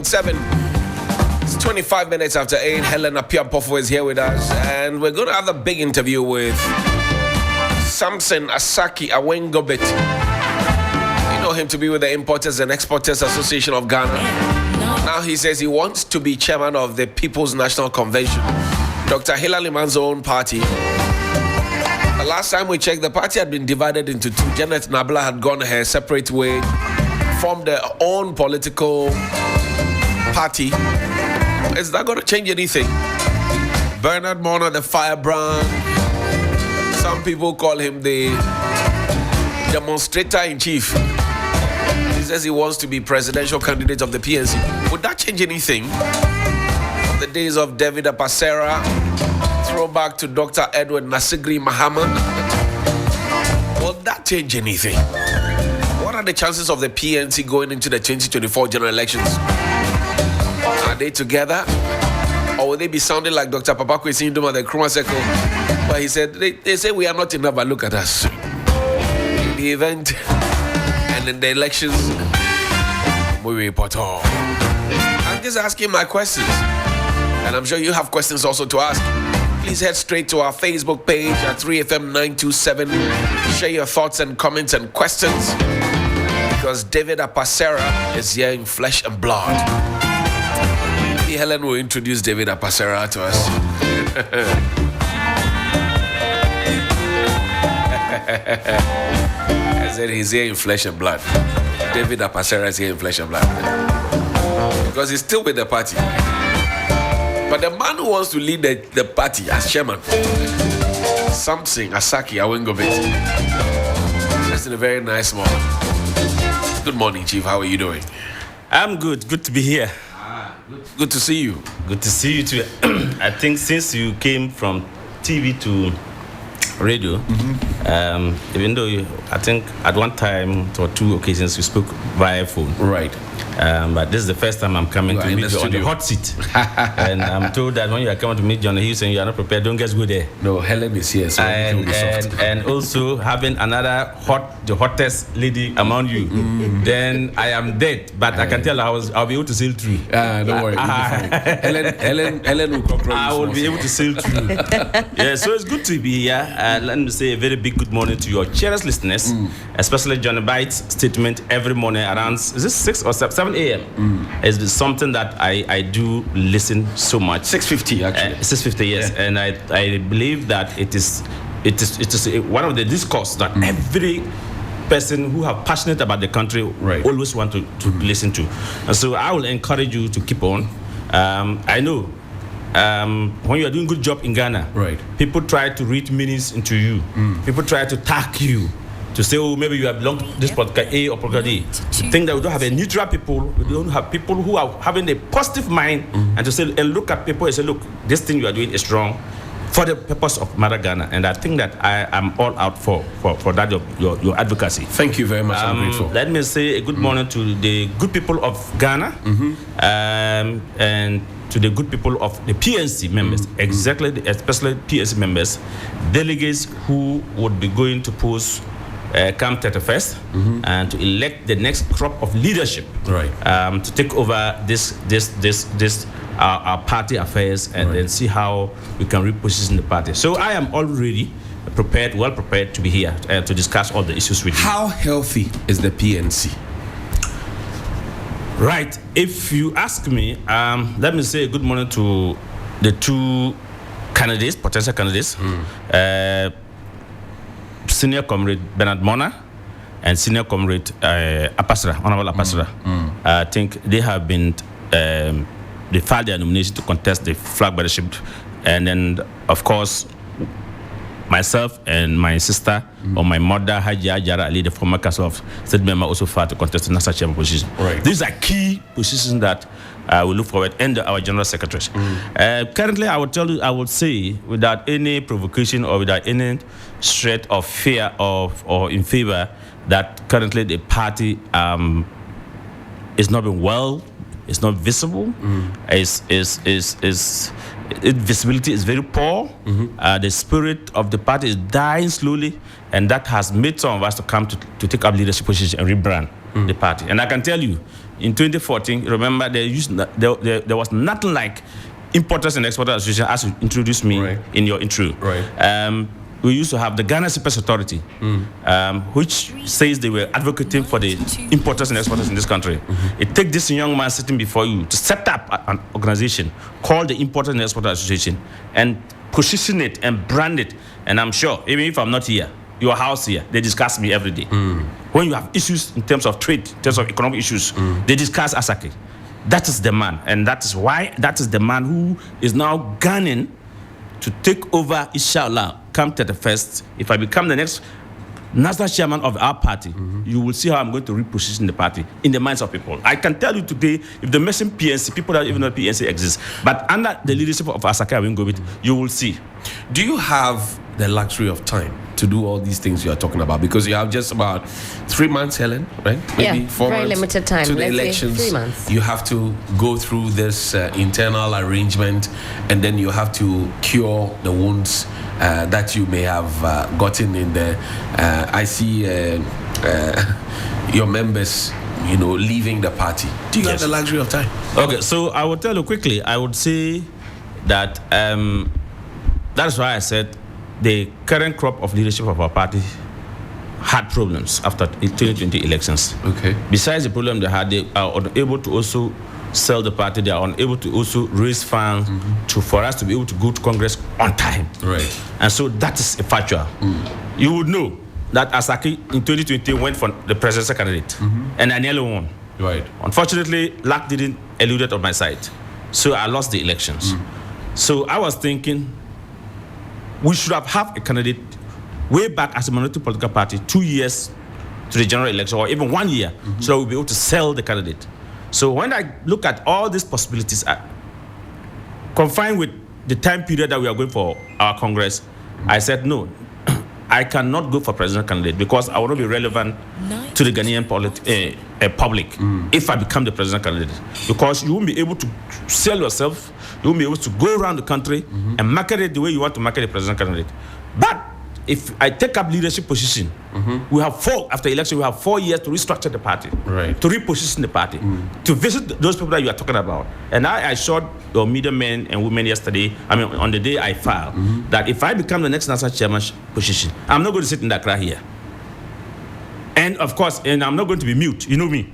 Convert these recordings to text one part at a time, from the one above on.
7. It's 25 minutes after 8. Helen Apiampofo is here with us, and we're going to have a big interview with Samson Asaki Awengobet. You know him to be with the Importers and Exporters Association of Ghana. Now he says he wants to be chairman of the People's National Convention, Dr. Hilary Man's own party. The last time we checked, the party had been divided into two. Janet Nabla had gone her separate way, formed their own political party. Is that going to change anything? Bernard Mona, the firebrand. Some people call him the demonstrator in chief. He says he wants to be presidential candidate of the PNC. Would that change anything? The days of David Apasera, throwback to Dr. Edward Nasigri Muhammad. Will that change anything? What are the chances of the PNC going into the 2024 general elections? Are they together? Or will they be sounding like Dr. Papa Kwesi Ndoma, the Kruma Circle? But he said, they say we are not enough, but look at us. In the event and in the elections, we report all. I'm just asking my questions. And I'm sure you have questions also to ask. Please head straight to our Facebook page at 3FM927. Share your thoughts and comments and questions. Because David Apasera is here in flesh and blood. Helen will introduce David Apasera to us. I said he's here in flesh and blood. David Apasera is here in flesh and blood. Because he's still with the party. But the man who wants to lead the party as chairman, Samson Asaki Awengobet, just in a very nice morning. Good morning, Chief. How are you doing? I'm good. Good to be here. Good to see you. Good to see you too. I think since you came from TV to radio, even though I think at one time or two occasions you spoke via phone. Right. But this is the first time I'm coming to meet you on the hot seat. And I'm told that when you are coming to meet John Hughes and you are not prepared, don't just go there. No, Helen is here, so and also having the hottest lady among you, then I am dead. But I can tell I'll be able to sail through. Don't worry. Helen will come. I will be able to sail through. Yeah, so it's good to be here. Let me say a very big good morning to your cherished listeners, especially Johnny Bite's statement every morning around, is it 6 or 7 a.m. It's something that I do listen so much. 6:50 actually. 6:50, yes. Yeah. And I believe that it is one of the discourse that every person who are passionate about the country always want to listen to. And so I will encourage you to keep on. I know when you are doing good job in Ghana, people try to read meanings into you. People try to tag you, to say, oh, maybe you have belonged to this political A or political D. To think that we don't have a neutral people, we don't have people who are having a positive mind, and to say and look at people and say, look, this thing you are doing is wrong for the purpose of Mother Ghana. And I think that I am all out for that your advocacy. Thank you very much. I'm grateful. Let me say a good morning to the good people of Ghana, and to the good people of the PNC members, especially PNC members, delegates who would be going to post come 31st and to elect the next crop of leadership to take over this our party affairs and then see how we can reposition the party. So I am already well prepared to be here to discuss all the issues with you. How healthy is the PNC? Right. If you ask me, let me say good morning to the two candidates, potential candidates. Senior Comrade Bernard Mona and Senior Comrade Apasera, Honorable Apasera. I think they have been, they filed their nomination to contest the flag bearership. And then, of course, myself and my sister or my mother, Haji Ajara Ali, the former Council of State member, also filed to contest the national chairman position. These are key positions that we look forward, and our general secretaries. Currently, I would say, without any provocation or without any threat of fear or in favor, that currently the party is not being well, it's not visible, its visibility is very poor. The spirit of the party is dying slowly, and that has made some of us to come to take up leadership positions and rebrand the party. And I can tell you, in 2014, remember, there was nothing like Importers and Exporters Association as you introduced me in your intro. Right. We used to have the Ghana Security Authority, which says they were advocating for the importers and exporters in this country. It takes this young man sitting before you to set up an organization called the Importers and Exporters Association and position it and brand it. And I'm sure, even if I'm not here, your house here, they discuss me every day. When you have issues in terms of trade, in terms of economic issues, they discuss Asake. That is the man, and that is why that is the man who is now gunning to take over, inshallah, come 31st. If I become the next national chairman of our party, you will see how I'm going to reposition the party in the minds of people. I can tell you today, if the mention PNC, people don't even know PNC exists. But under the leadership of Asake Awingobit, you will see. Do you have the luxury of time to do all these things you are talking about? Because you have just about 3 months, Helen, right? Maybe 4 months. Very limited time. To the Let's elections. say 3 months. You have to go through this internal arrangement, and then you have to cure the wounds that you may have gotten in the. I see your members, leaving the party. Do you have the luxury of time? Okay, so I will tell you quickly. I would say that that's why I said the current crop of leadership of our party had problems after the 2020 elections. Okay. Besides the problem they had, they are unable to also sell the party. They are unable to also raise funds for us to be able to go to Congress on time. Right. And so that is a factual. You would know that Asake in 2020 went for the presidential candidate, and I nearly won. Right. Unfortunately, luck didn't elude on my side, so I lost the elections. So I was thinking we should have a candidate way back as a minority political party 2 years to the general election, or even 1 year, so that we'll be able to sell the candidate. So when I look at all these possibilities, confined with the time period that we are going for our Congress, I said no. I cannot go for president candidate because I want to be relevant to the Ghanaian public if I become the president candidate. Because you won't be able to sell yourself, you won't be able to go around the country and market it the way you want to market a president candidate. But if I take up leadership position, we have after election, we have 4 years to restructure the party, to reposition the party, to visit those people that you are talking about. And I showed your media men and women yesterday, on the day I filed, that if I become the next national chairman position, I'm not going to sit in that crowd here. And of course, I'm not going to be mute. You know me.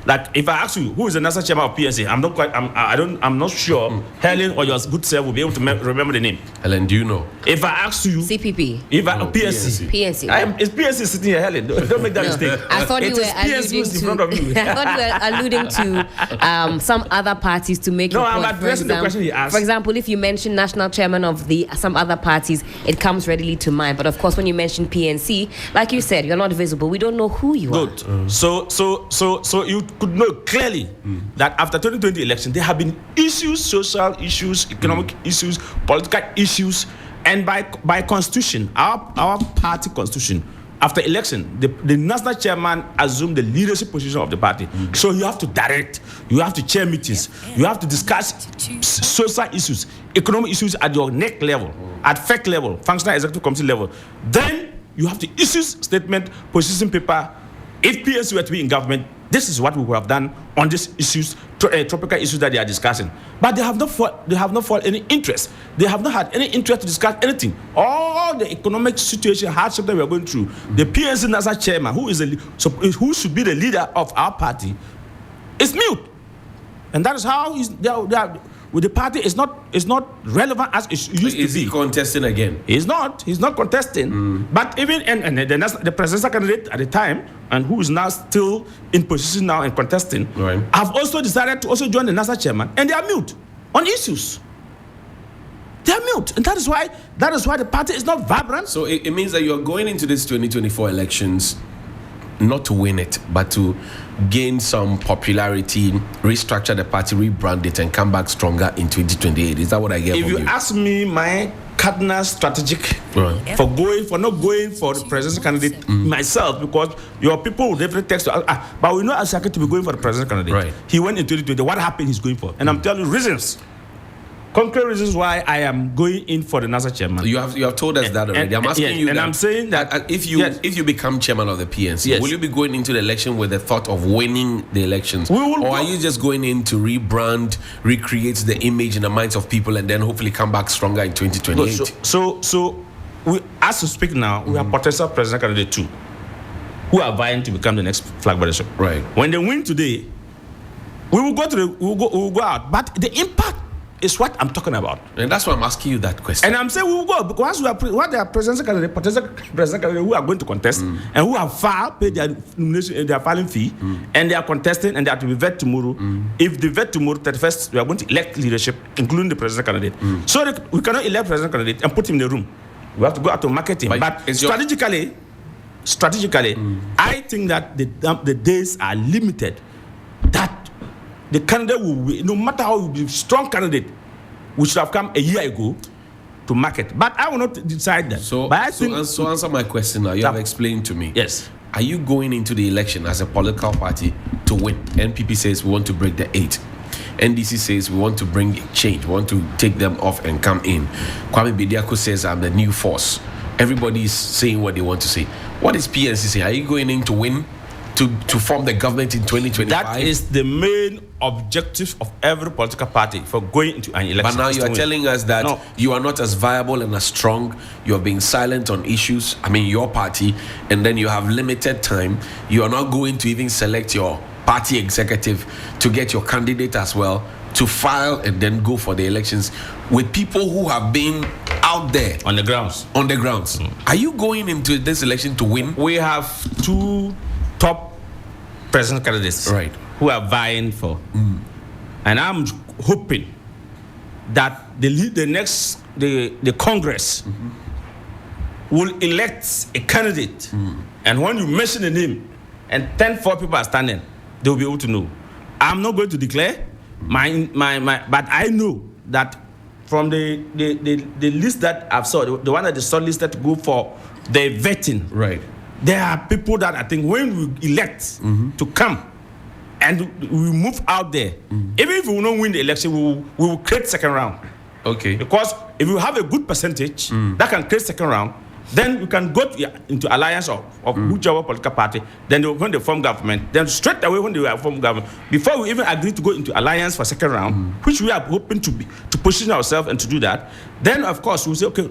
Like if I ask you who is the national chairman of PNC, I'm not sure Helen or your good self will be able to remember the name. Helen, do you know? If I ask you CPP. If I PNC. Is PNC sitting here, Helen? Don't make that mistake. I thought you were alluding to. In front of you. I thought you were alluding to some other parties to make. No, I'm addressing the question he asked. For example, if you mention national chairman of some other parties, it comes readily to mind. But of course, when you mention PNC, like you said, you're not visible. We don't know who you are. Good. So you could know clearly that after 2020 election, there have been issues, social issues, economic issues, political issues, and by constitution, our party constitution, after election, the national chairman assumed the leadership position of the party. So you have to direct, you have to chair meetings, you have to discuss social issues, economic issues at your neck level, at FEC level, functional executive committee level. Then you have to issue statement, position paper. If PNC were to be in government, this is what we would have done on these issues, tropical issues that they are discussing. But they have not fought any interest. They have not had any interest to discuss anything. All the economic situation, hardship that we are going through, the PNC national chairman, who should be the leader of our party, is mute. And that is how with the party is not relevant as it used to be. Is he contesting again? He's not contesting. But even and the presidential candidate at the time, and who is now still in position now and contesting, have also decided to also join the national chairman, and they are mute on issues. They are mute, and that is why the party is not vibrant. So it means that you are going into this 2024 elections not to win it, but to gain some popularity, restructure the party, rebrand it, and come back stronger in 2028. Is that what I get from you? If you ask me, my cardinal strategic for not going for the presidential candidate myself, because your people will definitely text to but we know Asake to be going for the presidential candidate. Right. He went in 2020. What happened? He's going for, and I'm telling you reasons. concrete reasons why I am going in for the national chairman. You have told us that already. I'm asking you and that, I'm saying that if you become chairman of the PNC, Yes. will you be going into the election with the thought of winning the elections, We will or go- are you just going in to rebrand, recreate the image in the minds of people, and then hopefully come back stronger in 2028? So we, as we speak now, we have potential president candidate too, who are vying to become the next flag bearer. Right. When they win today, we will go out. But the impact is what I'm talking about. And that's why I'm asking you that question. And I'm saying we will go because once they are presidential candidate, potential presidential candidate who are going to contest and who have paid their nomination, their filing fee, and they are contesting and they are to be vetted tomorrow. If they vet tomorrow, 31st, we are going to elect leadership, including the presidential candidate. So that we cannot elect presidential candidate and put him in the room. We have to go out to market him. But strategically, I think that the days are limited. That the candidate will be, no matter how be strong candidate, we should have come a year ago to market. But I will not decide that. So answer my question now. You have explained to me. Yes. Are you going into the election as a political party to win? NPP says we want to break the 8. NDC says we want to bring change. We want to take them off and come in. Kwame Bediako says I'm the new force. Everybody is saying what they want to say. What is PNC saying? Are you going in to win? To form the government in 2025? That is the main objective of every political party for going into an election. But now you are telling us that you are not as viable and as strong. You are being silent on issues. I mean, your party, and then you have limited time. You are not going to even select your party executive to get your candidate as well to file and then go for the elections with people who have been out there on the grounds. Are you going into this election to win? We have two top president candidates, right, who are vying for, and I'm hoping that the Congress will elect a candidate, and when you mention the name, and 4 people are standing, they will be able to know. I'm not going to declare my but I know that from the list that I've saw, the one that is shortlisted to go for the vetting, right. There are people that I think when we elect to come and we move out there, even if we will not win the election, we will create second round. Okay. Because if you have a good percentage that can create second round, then you can go into alliance of whichever political party. Then when they form government, then straight away when they form government, before we even agree to go into alliance for second round, which we are hoping to position ourselves and to do that, then of course we'll say, okay,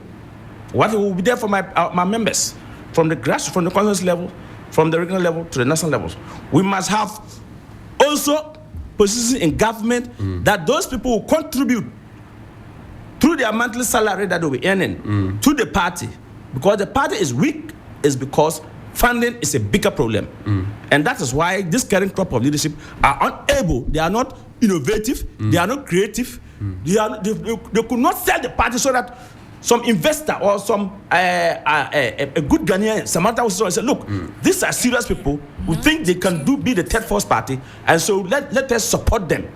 what will be there for my members? From the grassroots, from the consensus level, from the regional level to the national levels. We must have also positions in government that those people will contribute through their monthly salary that they'll be earning to the party. Because the party is weak, is because funding is a bigger problem. And that is why this current crop of leadership are unable, they are not innovative, they are not creative, they could not sell the party so that some investor or some a good Ghanaian, Samantha will say, look, these are serious people who think they can be the third force party, and so let us support them.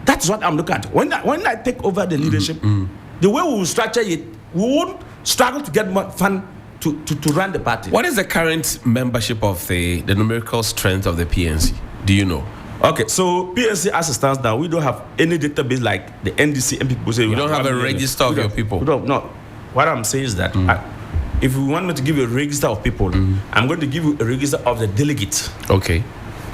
That's what I'm looking at. When I take over the leadership, the way we will structure it, we won't struggle to get more fund to run the party. What is the current membership of the numerical strength of the PNC? Do you know? Okay, so PNC as it stands now, we don't have any database like the NDC and people say we don't have a register of your people. We don't. No. What I'm saying is that if you want me to give you a register of people, I'm going to give you a register of the delegates. Okay.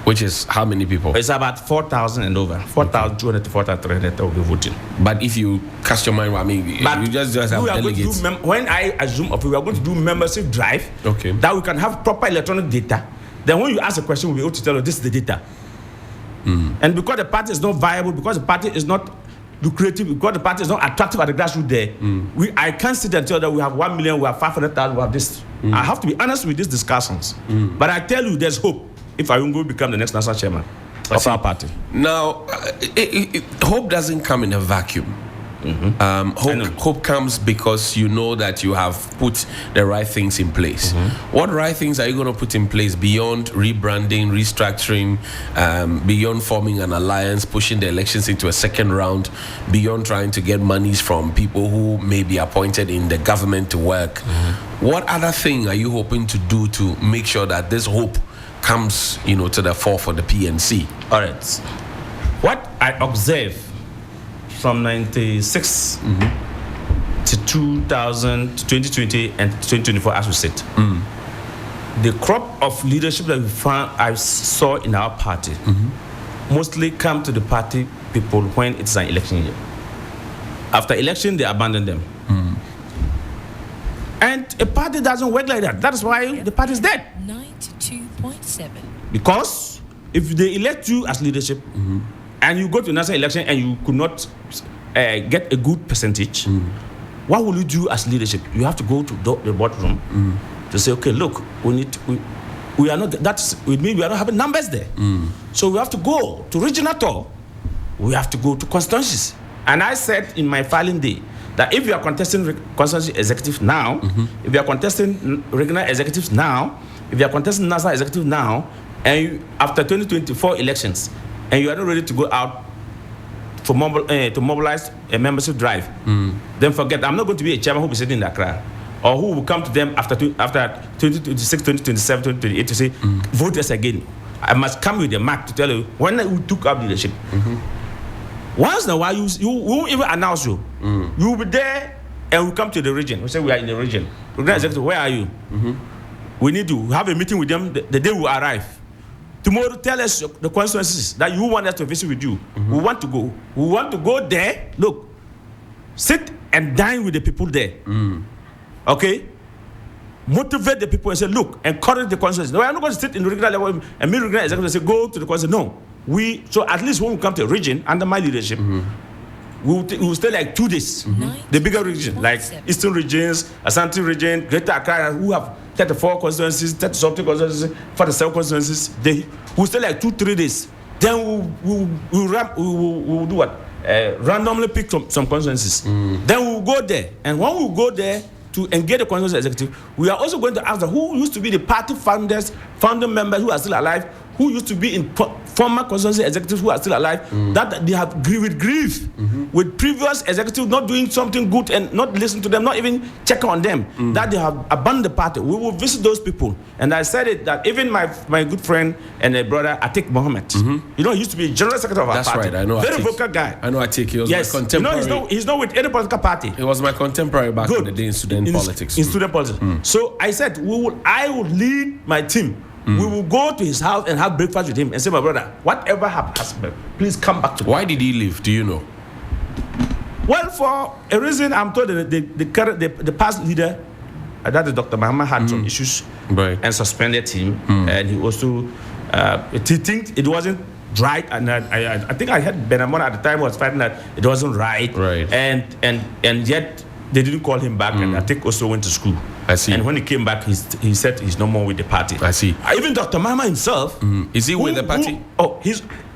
Which is how many people? It's about 4,000 and over. 4,200 to 4,300 will be voting. But if you cast your mind, I mean, you just have delegates. When I assume we are going to do membership drive, okay, that we can have proper electronic data, then when you ask a question, we'll be able to tell you this is the data. And because the party is not viable, because the party is not lucrative, because the party is not attractive at the grassroots there, I can't sit and tell that we have 1 million, we have 500,000, we have this. I have to be honest with these discussions. But I tell you, there's hope if I will go become the next national chairman of our party. Now, hope doesn't come in a vacuum. Hope comes because you know that you have put the right things in place. What right things are you going to put in place beyond rebranding, restructuring, beyond forming an alliance, pushing the elections into a second round, beyond trying to get monies from people who may be appointed in the government to work? What other thing are you hoping to do to make sure that this hope comes, to the fore for the PNC? All right. What I observe from 96 to 2000, 2020 and 2024 as we said. The crop of leadership that I saw in our party mostly come to the party people when it's an election year. After election, they abandon them. And a party doesn't work like that. That's why the party is dead. 92.7. Because if they elect you as leadership and you go to national election and you could not get a good percentage, what will you do as leadership? You have to go to the boardroom to say, okay, look, we are not. That's with me. We are not having numbers there. So we have to go to regional tour. We have to go to constituencies. And I said in my filing day that if you are contesting constituency executive now, if you are contesting regional executives now, if you are contesting national executive now, and you, after 2024 elections, and you are not ready to go out for to mobilize a membership drive, then forget. I'm not going to be a chairman who will be sitting in Accra, or who will come to them after 2026, 2027, 2028 to say, vote us again. I must come with a map to tell you when we took up leadership. Once in a while, you won't even announce you. You will be there and we come to the region. We say we are in the region. Executive, where are you? We need to have a meeting with them the day we arrive. Tomorrow, tell us the constituencies that you want us to visit with you. We want to go. We want to go there. Look, sit and dine with the people there. Okay? Motivate the people and say, look, encourage the constituencies. No, I'm not going to sit in the regional level and meet regional executives and say, go to the constituency. No. So at least when we come to a region under my leadership, we will stay like 2 days. The bigger region, like Eastern regions, Ashanti region, Greater Accra, who have 34 constituencies, 30-something constituencies, 47 constituencies. They will stay like 2-3 days. Then we'll do what? Randomly pick some constituencies. Then we'll go there. And when we go there to engage the constituency executive, we are also going to ask them who used to be the party founders, founding members who are still alive, who used to be in former constituency executives who are still alive, that they have grief with previous executives not doing something good and not listening to them, not even checking on them, that they have abandoned the party. We will visit those people. And I said it that even my good friend and a brother, Atik Mohammed, he used to be general secretary of our party. That's right, I know Very vocal guy. I know Atik, he was my contemporary. He's not with any political party. He was my contemporary back in the day in student politics. In student politics. So I said, I would lead my team. We will go to his house and have breakfast with him and say, my brother, whatever happens, please come back to me. Why did he leave? Do you know? Well, for a reason, I'm told that the past leader, that is Dr. Muhammad, had some issues and suspended him. And he also, he think it wasn't right. And I think I heard Benamon at the time was fighting that it wasn't right. And yet they didn't call him back. And I think also went to school. I see. And when he came back, he said he's no more with the party. I see. Even Dr. Mama himself. Is he with the party?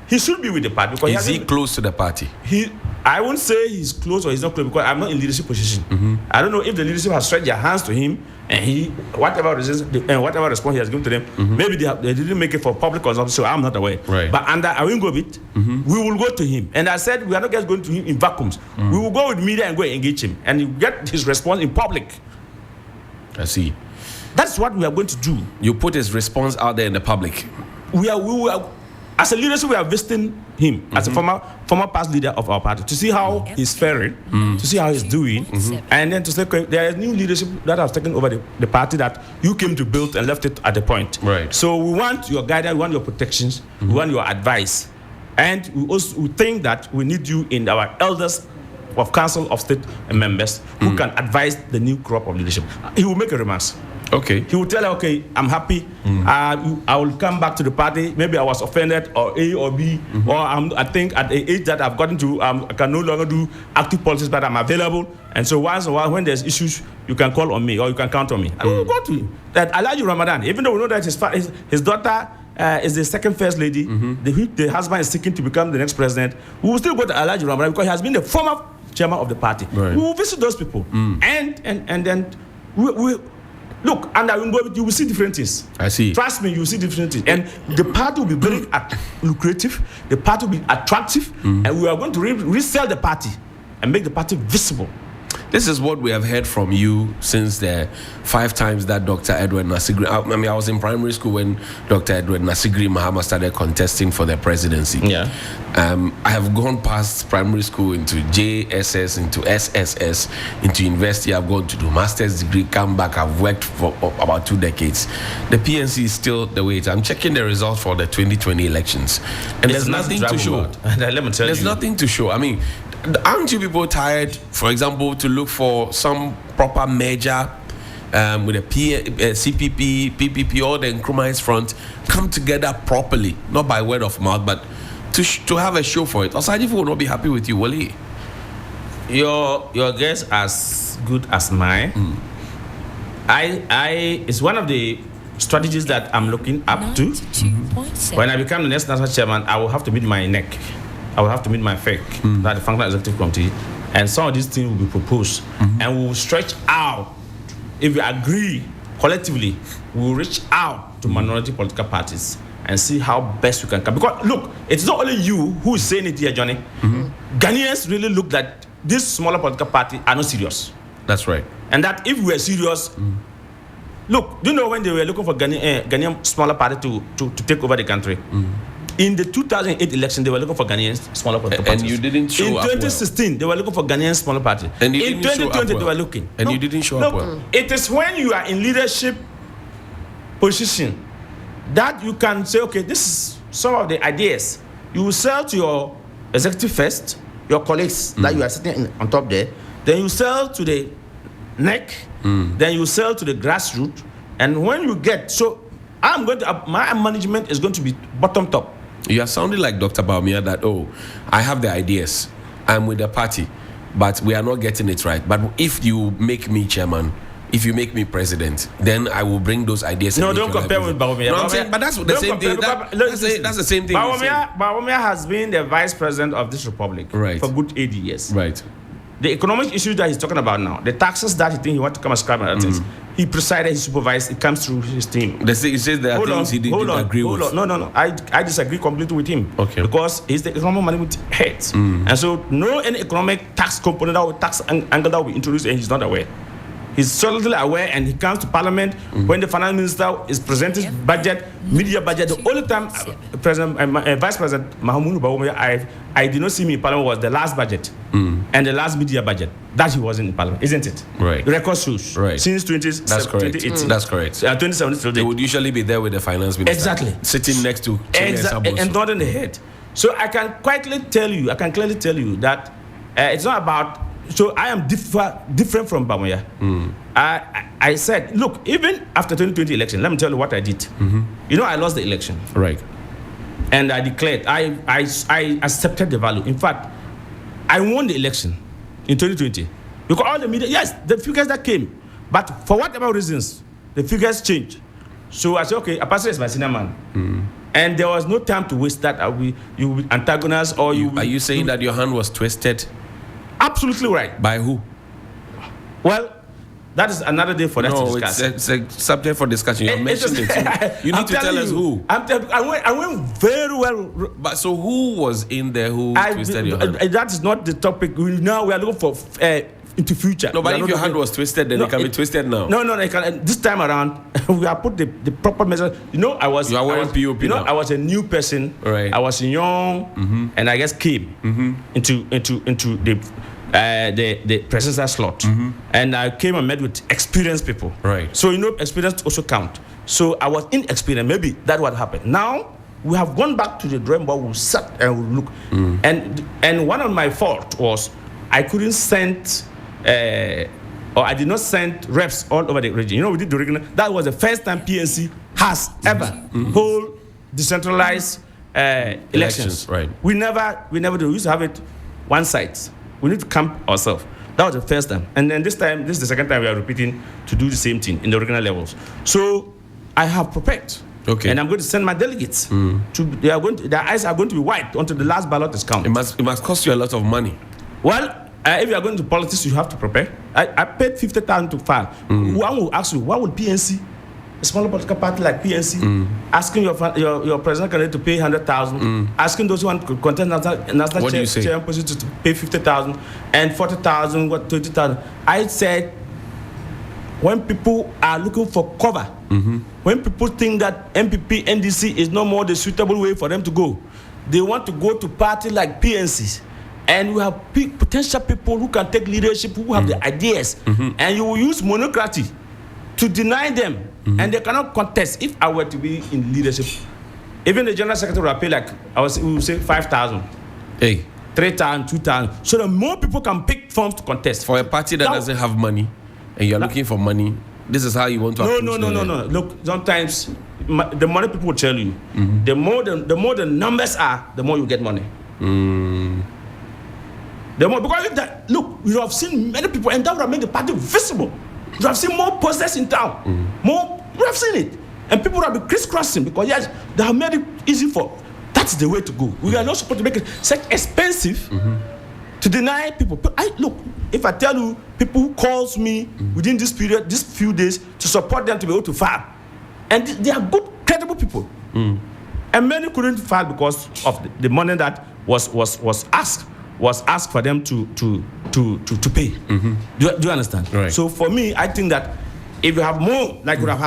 He should be with the party. Because is he close to the party? I won't say he's close or he's not close because I'm not in leadership position. I don't know if the leadership has stretched their hands to him and whatever response he has given to them, maybe they didn't make it for public consumption, so I'm not aware. But under Awingobit, we will go to him. And I said we are not just going to him in vacuums. We will go with media and go and engage him and you get his response in public. I see. That's what we are going to do. You put his response out there in the public. We are as a leadership, we are visiting him as a former past leader of our party to see how he's faring, to see how he's doing, and then to say there is new leadership that has taken over the party that you came to build and left it at the point. So we want your guidance, we want your protections, we want your advice, and we think that we need you in our elders of Council of State members who can advise the new crop of leadership. He will make a remarks. Okay. He will tell her, okay, I'm happy. I will come back to the party. Maybe I was offended, or A or B, or I think at the age that I've gotten to, I can no longer do active politics, but I'm available. And so once in a while, when there's issues, you can call on me or you can count on me. And we will go to him. That Alhaji Ramadan, even though we know that his daughter is the second first lady, the husband is seeking to become the next president, we will still go to Alhaji Ramadan because he has been the former chairman of the party. We will visit those people. And then we look, and you will see different things. I see. Trust me, you will see different things. And the party will be very lucrative, the party will be attractive, and we are going to resell the party and make the party visible. This is what we have heard from you since the 5 times that Dr. Edward Nasigri. I was in primary school when Dr. Edward Nasigri Mahama started contesting for the presidency. Yeah. I have gone past primary school into JSS, into SSS, into university. I've gone to do master's degree, come back. I've worked for about 2 decades. The PNC is still the way it is. I'm checking the results for the 2020 elections, and there's nothing to show. Let me tell you. There's nothing to show. I mean, aren't you people tired, for example, to look for some proper merger with a CPP, PPP, all the Nkrumah's front come together properly, not by word of mouth, but to have a show for it? Osagyefo will not be happy with you, will he? Your guess as good as mine. It's one of the strategies that I'm looking up to. 92.7. When I become the next national chairman, I will have to meet my neck. I will have to meet my FEC, that the Functional Executive Committee, and some of these things will be proposed, and we will stretch out. If we agree collectively, we will reach out to minority political parties and see how best we can come. Because look, it's not only you who is saying it here, Johnny. Ghanaians really look that these smaller political parties are not serious. That's right. And that if we are serious, look, do you know when they were looking for Ghanaian smaller party to take over the country? In the 2008 election, they were looking for Ghanaian smaller political parties. And you didn't show up. In up 2016, they were looking for Ghanaian smaller party. And you in didn't show up 2020, well. they were looking. And you didn't show up well. It is when you are in leadership position that you can say, okay, this is some of the ideas. You will sell to your executive first, your colleagues that you are sitting on top there. Then you sell to the neck. Then you sell to the grassroots. And when you get, so my management is going to be bottom top. You are sounding like Dr. Baumia that, I have the ideas, I'm with the party, but we are not getting it right. But if you make me chairman, if you make me president, then I will bring those ideas. No, don't compare with Baumia. No, I'm saying, but that's the same thing. That's the same thing. Baumia has been the vice president of this republic for good 80 years. Right. The economic issues that he's talking about now, the taxes that he thinks he wants to come and scrap and other things, he presided, he supervised, it comes through his team. He says there are things he didn't agree with. No. I disagree completely with him. Okay. Because he's the economic management head. And so any economic tax component or tax angle that we introduce, and he's not aware. He's solidly aware, and he comes to Parliament when the finance minister is presenting budget, media budget. The only time Vice President Mahamudu Bawumia, I did not see him in Parliament was the last budget and the last media budget that he was in Parliament, isn't it? Right. Record shows. Right. Since 2018. That's correct. 2017. They would usually be there with the finance minister. Exactly. Sitting next to and not in the head. So I can clearly tell you that it's not about. So I am different from Bamoya. I said, look, even after 2020 election, let me tell you what I did. You know, I lost the election. Right. And I declared, I accepted the value. In fact, I won the election in 2020. Because all the media, yes, the figures that came. But for whatever reasons, the figures changed. So I said, okay, Apostle is my senior man. And there was no time to waste that. You will antagonize or you... Are you saying that your hand was twisted? Absolutely right. By who? Well, that is another day for us to discuss. It's a subject for discussion. You mentioned it. You need to tell us who. I went very well. But so who was in there who twisted your hand? That is not the topic. Now we are looking for into future. No, but if your hand was twisted, then it can be twisted now. No, this time around, we have put the proper measure. You know, You are wearing POP You know, now. I was a new person. Right. I was young, and I just came into the presidential slot, and I came and met with experienced people. Right. So experience also count. So I was inexperienced. Maybe that would happen. Now we have gone back to the drawing board. We sat and we look, and one of my fault was I couldn't send. Or I did not send reps all over the region. You know, we did the regional. That was the first time PNC has ever hold decentralized elections. Right. We never do. We used to have it one site. We need to camp ourselves. That was the first time. And then this is the second time we are repeating to do the same thing in the regional levels. So I have prepared. Okay. And I'm going to send my delegates. Their eyes are going to be white until the last ballot is counted. It must cost you a lot of money. Well, if you are going to politics, you have to prepare. I paid 50,000 to file. One will ask you, what would PNC a smaller political party like PNC, asking your president candidate to pay 100,000, asking those who want to contest national chair position to pay 50,000 and 40,000, 20,000. I said, when people are looking for cover, when people think that MPP, NDC is no more the suitable way for them to go, they want to go to party like PNC. And we have potential people who can take leadership, who have the ideas, and you will use monocracy to deny them, and they cannot contest. If I were to be in leadership, even the general secretary will pay we would say 5,000, 3,000, 2,000, so that more people can pick forms to contest. For a party that doesn't have money, and you're looking for money, this is how you want to approach No. Look, sometimes the money people will tell you, the more the numbers are, the more you get money. The more, because look, you have seen many people, and that would have made the party visible. You have seen more posters in town. More, you have seen it. And people have been crisscrossing because, yes, they have made it easy for. That's the way to go. We are not supposed to make it such expensive to deny people. But look, if I tell you, people who calls me within this period, these few days, to support them to be able to file, and they are good, credible people. And many couldn't file because of the money that was asked for them to pay. Do you understand? Right. So for me, I think that if you have more, like we have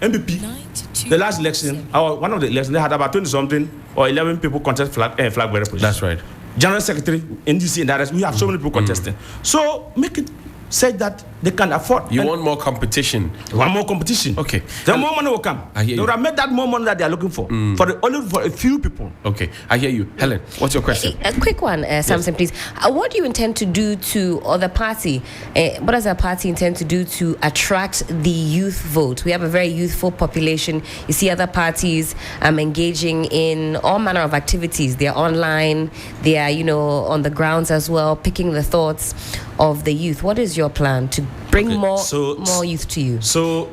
MPP, the last election, or one of the elections, they had about 20-something or 11 people contest flag bearer position. That's right. General Secretary, NDC, and the rest, we have so many people contesting. So make it say that they can afford. You want more competition. Want more competition. Okay. Then more money will come. I hear they you. would have made that more money that they are looking for. Only for a few people. Okay, I hear you. Helen, what's your question? A quick one, Samson, please. What do you intend to do or the party? What does the party intend to do to attract the youth vote? We have a very youthful population. You see other parties engaging in all manner of activities. They are online. They are, on the grounds as well, picking the thoughts of the youth. What is your plan to bring more youth to you? So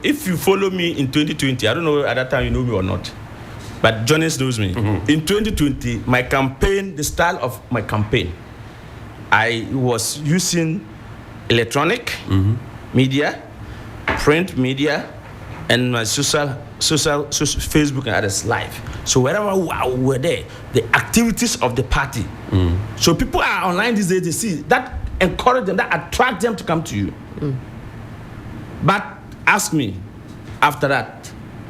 if you follow me in 2020, I don't know at that time you know me or not, but Jonas knows me. In 2020, my campaign, the style of my campaign, I was using electronic media, print media, and my social Facebook and others live. So wherever we were there, the activities of the party. So people are online these days, they see that encourage them, that attract them to come to you. But ask me, after that,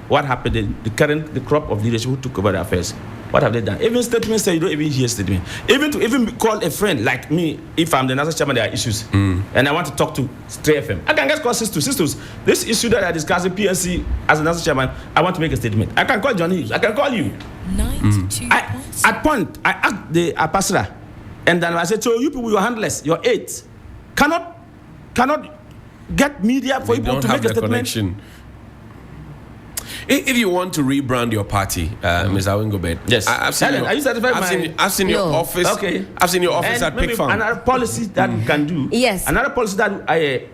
what happened? The crop of leadership who took over the affairs, what have they done? Even statements say you don't even hear statement. Even call a friend like me, if I'm the national chairman, there are issues, and I want to talk to Stray FM. I can just call sisters. This issue that I discussed in PNC as a national chairman, I want to make a statement. I can call Johnny. I can call you. 92. At point, I asked the Apasra, and then I said, so you people, you're handless, you're 8, cannot get media for people to make a statement. Connection. If you want to rebrand your party, Mr. Awingobed, yes, I've seen Helen, are you satisfied? I've seen your office. Okay, I've seen your office and at Big Farm. Another policy that we can do. Yes. Another policy that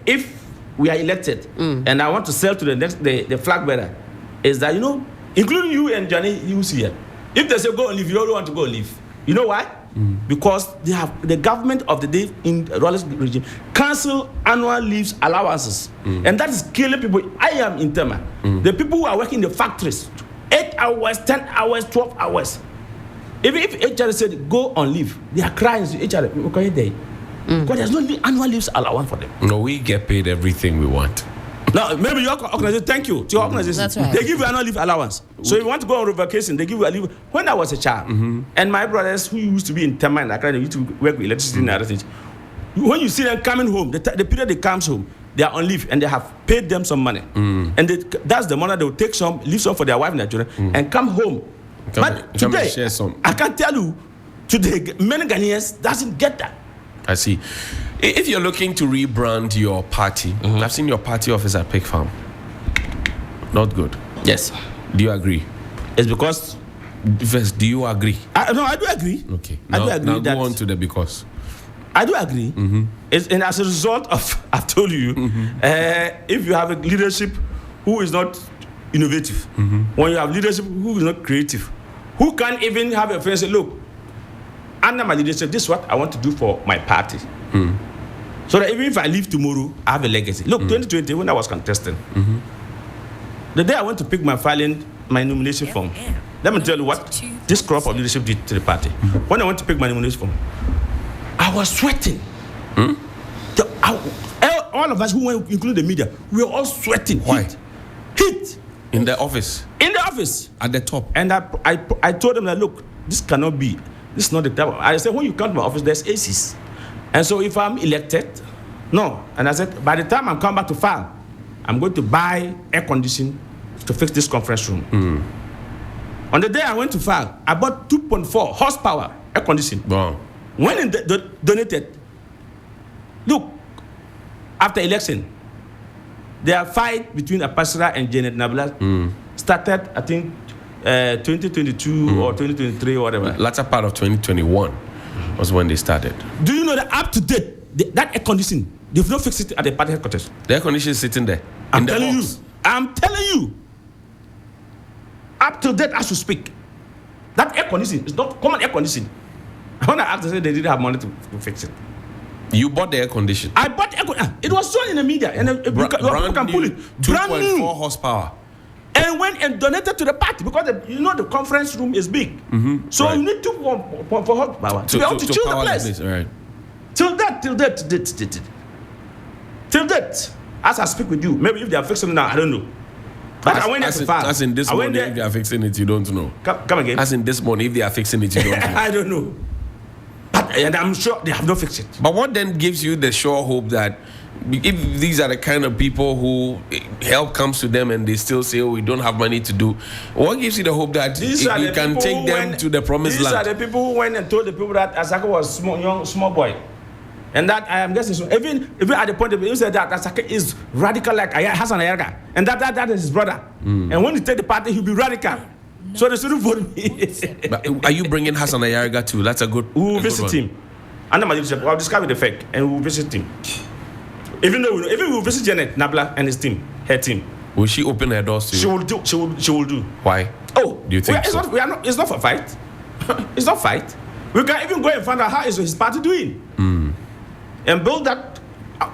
if we are elected, and I want to sell to the flag bearer, is that including you and Johnny, you see here. If they say go and leave, you don't want to go and leave. You know why? Because they have the government of the day in Rollins regime cancel annual leaves allowances, and that is killing people. I am in Tema. The people who are working in the factories, 8 hours, 10 hours, 12 hours. Even if HR said go on leave, they are crying to HR. Because there's no annual leaves allowance for them. No, we get paid everything we want. No, maybe your organization, thank you to your organization. That's right. They give you annual leave allowance. So if you want to go on vacation, they give you a leave. When I was a child, and my brothers who used to be in Tema and Accra, they used to work with electricity and other things. When you see them coming home, the period they comes home, they are on leave and they have paid them some money. And that's the money they will take some, leave some for their wife and their children, and come home. But today, I can tell you, today, many Ghanaians doesn't get that. I see. If you're looking to rebrand your party, I've seen your party office at Pig Farm. Not good. Yes. Do you agree? It's because. First, do you agree? No, I do agree. Okay. I do agree. Now go on to the because. I do agree. And as a result of, I've told you, if you have a leadership who is not innovative, when you have leadership who is not creative, who can't even have a friend say, look, under my leadership, this is what I want to do for my party. So that even if I leave tomorrow, I have a legacy. Look, 2020, when I was contesting, The day I went to pick my nomination form, let me tell you what this crop of leadership did to the party. When I went to pick my nomination form, I was sweating. All of us who went, including the media, we were all sweating. Why? Heat. In the office? In the office. At the top? And I told them that, look, this cannot be. This is not the type of, I said, when you come to my office, there's ACs. And so if I'm elected, no. And I said, by the time I'm coming back to file, I'm going to buy air conditioning to fix this conference room. On the day I went to file, I bought 2.4 horsepower air conditioning. Wow. When donated, look, after election, their fight between Apasra and Janet Nabla started, I think, 2022 or 2023 or whatever. Latter part of 2021 was when they started. Do you know that up to date, that air conditioning, they've not fixed it at the party headquarters? The air conditioner is sitting there. I'm telling you. Up to date, as you speak, that air conditioning is not common air conditioning. When I asked, they said they didn't have money to fix it. You bought the air conditioner? I bought air conditioner. It was shown in the media, and you can pull it. 2.4 horsepower. And went and donated to the party because the conference room is big. So right. you need 2.4 horsepower to be able to chill the place. Right. Till that, as I speak with you, maybe if they are fixing it now, I don't know. But I went there to file. As in this morning, if they are fixing it, you don't know. Come again. As in this morning, if they are fixing it, you don't know. I don't know. And I'm sure they have not fixed it. But what then gives you the sure hope that if these are the kind of people who help comes to them and they still say, oh, we don't have money to do, what gives you the hope that you can take them to the promised land? These are the people who went and told the people that Asaka was small boy. And that I am guessing, so even at the point of you said that Asaka is radical like Hassan Ayarga, and that is his brother. And when he take the party, he'll be radical. So they shouldn't vote me. But are you bringing Hassan Ayarga too? That's a good. We will visit him. Under my leadership, I'll discover the fact, and we will visit him. Even we will visit Janet Nabla and his team, her team. Will she open her doors to you? She will do. Why? Oh, do you think it's not for fight. It's not fight. We can even go and find out how is his party doing. And build that.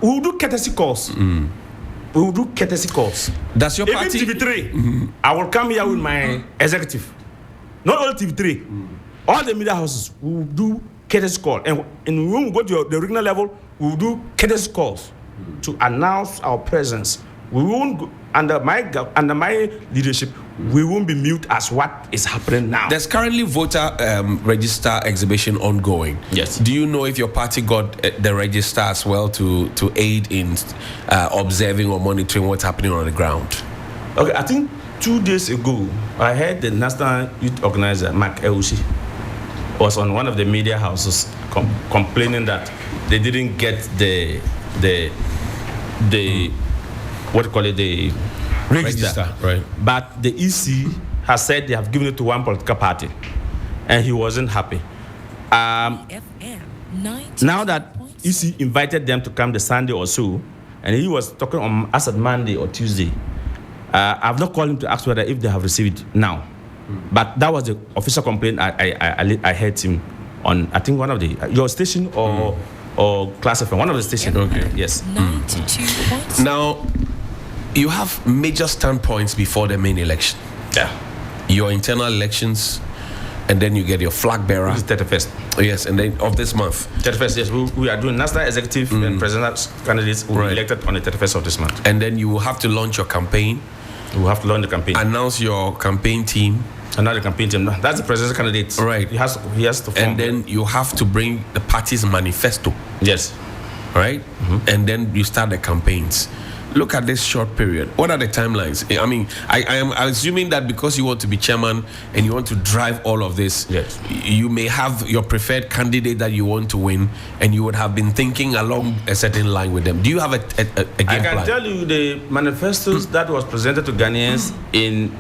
We will do courtesy calls. We will do courtesy calls. Does your party? Even TV3, I will come here with my executive. Not only TV3, all the media houses will do courtesy call. And when we go to the regional level, we will do courtesy calls to announce our presence. We won't go, under my leadership, we won't be mute as what is happening now. There's currently voter register exhibition ongoing. Yes. Do you know if your party got the register as well to aid in observing or monitoring what's happening on the ground? Okay, I think 2 days ago, I heard the National Youth Organizer, Mark Eushi, was on one of the media houses complaining that they didn't get the what do you call it, the register. Right. But the EC has said they have given it to one political party, and he wasn't happy. Now that EC invited them to come the Sunday or so, and he was talking on us at Monday or Tuesday, I've not called him to ask whether if they have received it now. But that was the official complaint I heard him on, I think one of the your station or Class FM, one of the stations. Okay. Yes. 92 points. Now, you have major standpoints before the main election. Yeah. Your internal elections, and then you get your flag bearer. This is 31st. Yes, and then of this month. 31st, yes. We are doing national executive and presidential candidates who will be elected on the 31st of this month. And then you will have to launch your campaign. We will have to launch the campaign. Announce your campaign team. Another campaign team. That's the presidential candidate. Right. He has to form. And then you have to bring the party's manifesto. Yes. Right? And then you start the campaigns. Look at this short period. What are the timelines? I mean, I am assuming that because you want to be chairman and you want to drive all of this, yes, you may have your preferred candidate that you want to win, and you would have been thinking along a certain line with them. Do you have a game plan? I can tell you the manifestos that was presented to Ghanaians in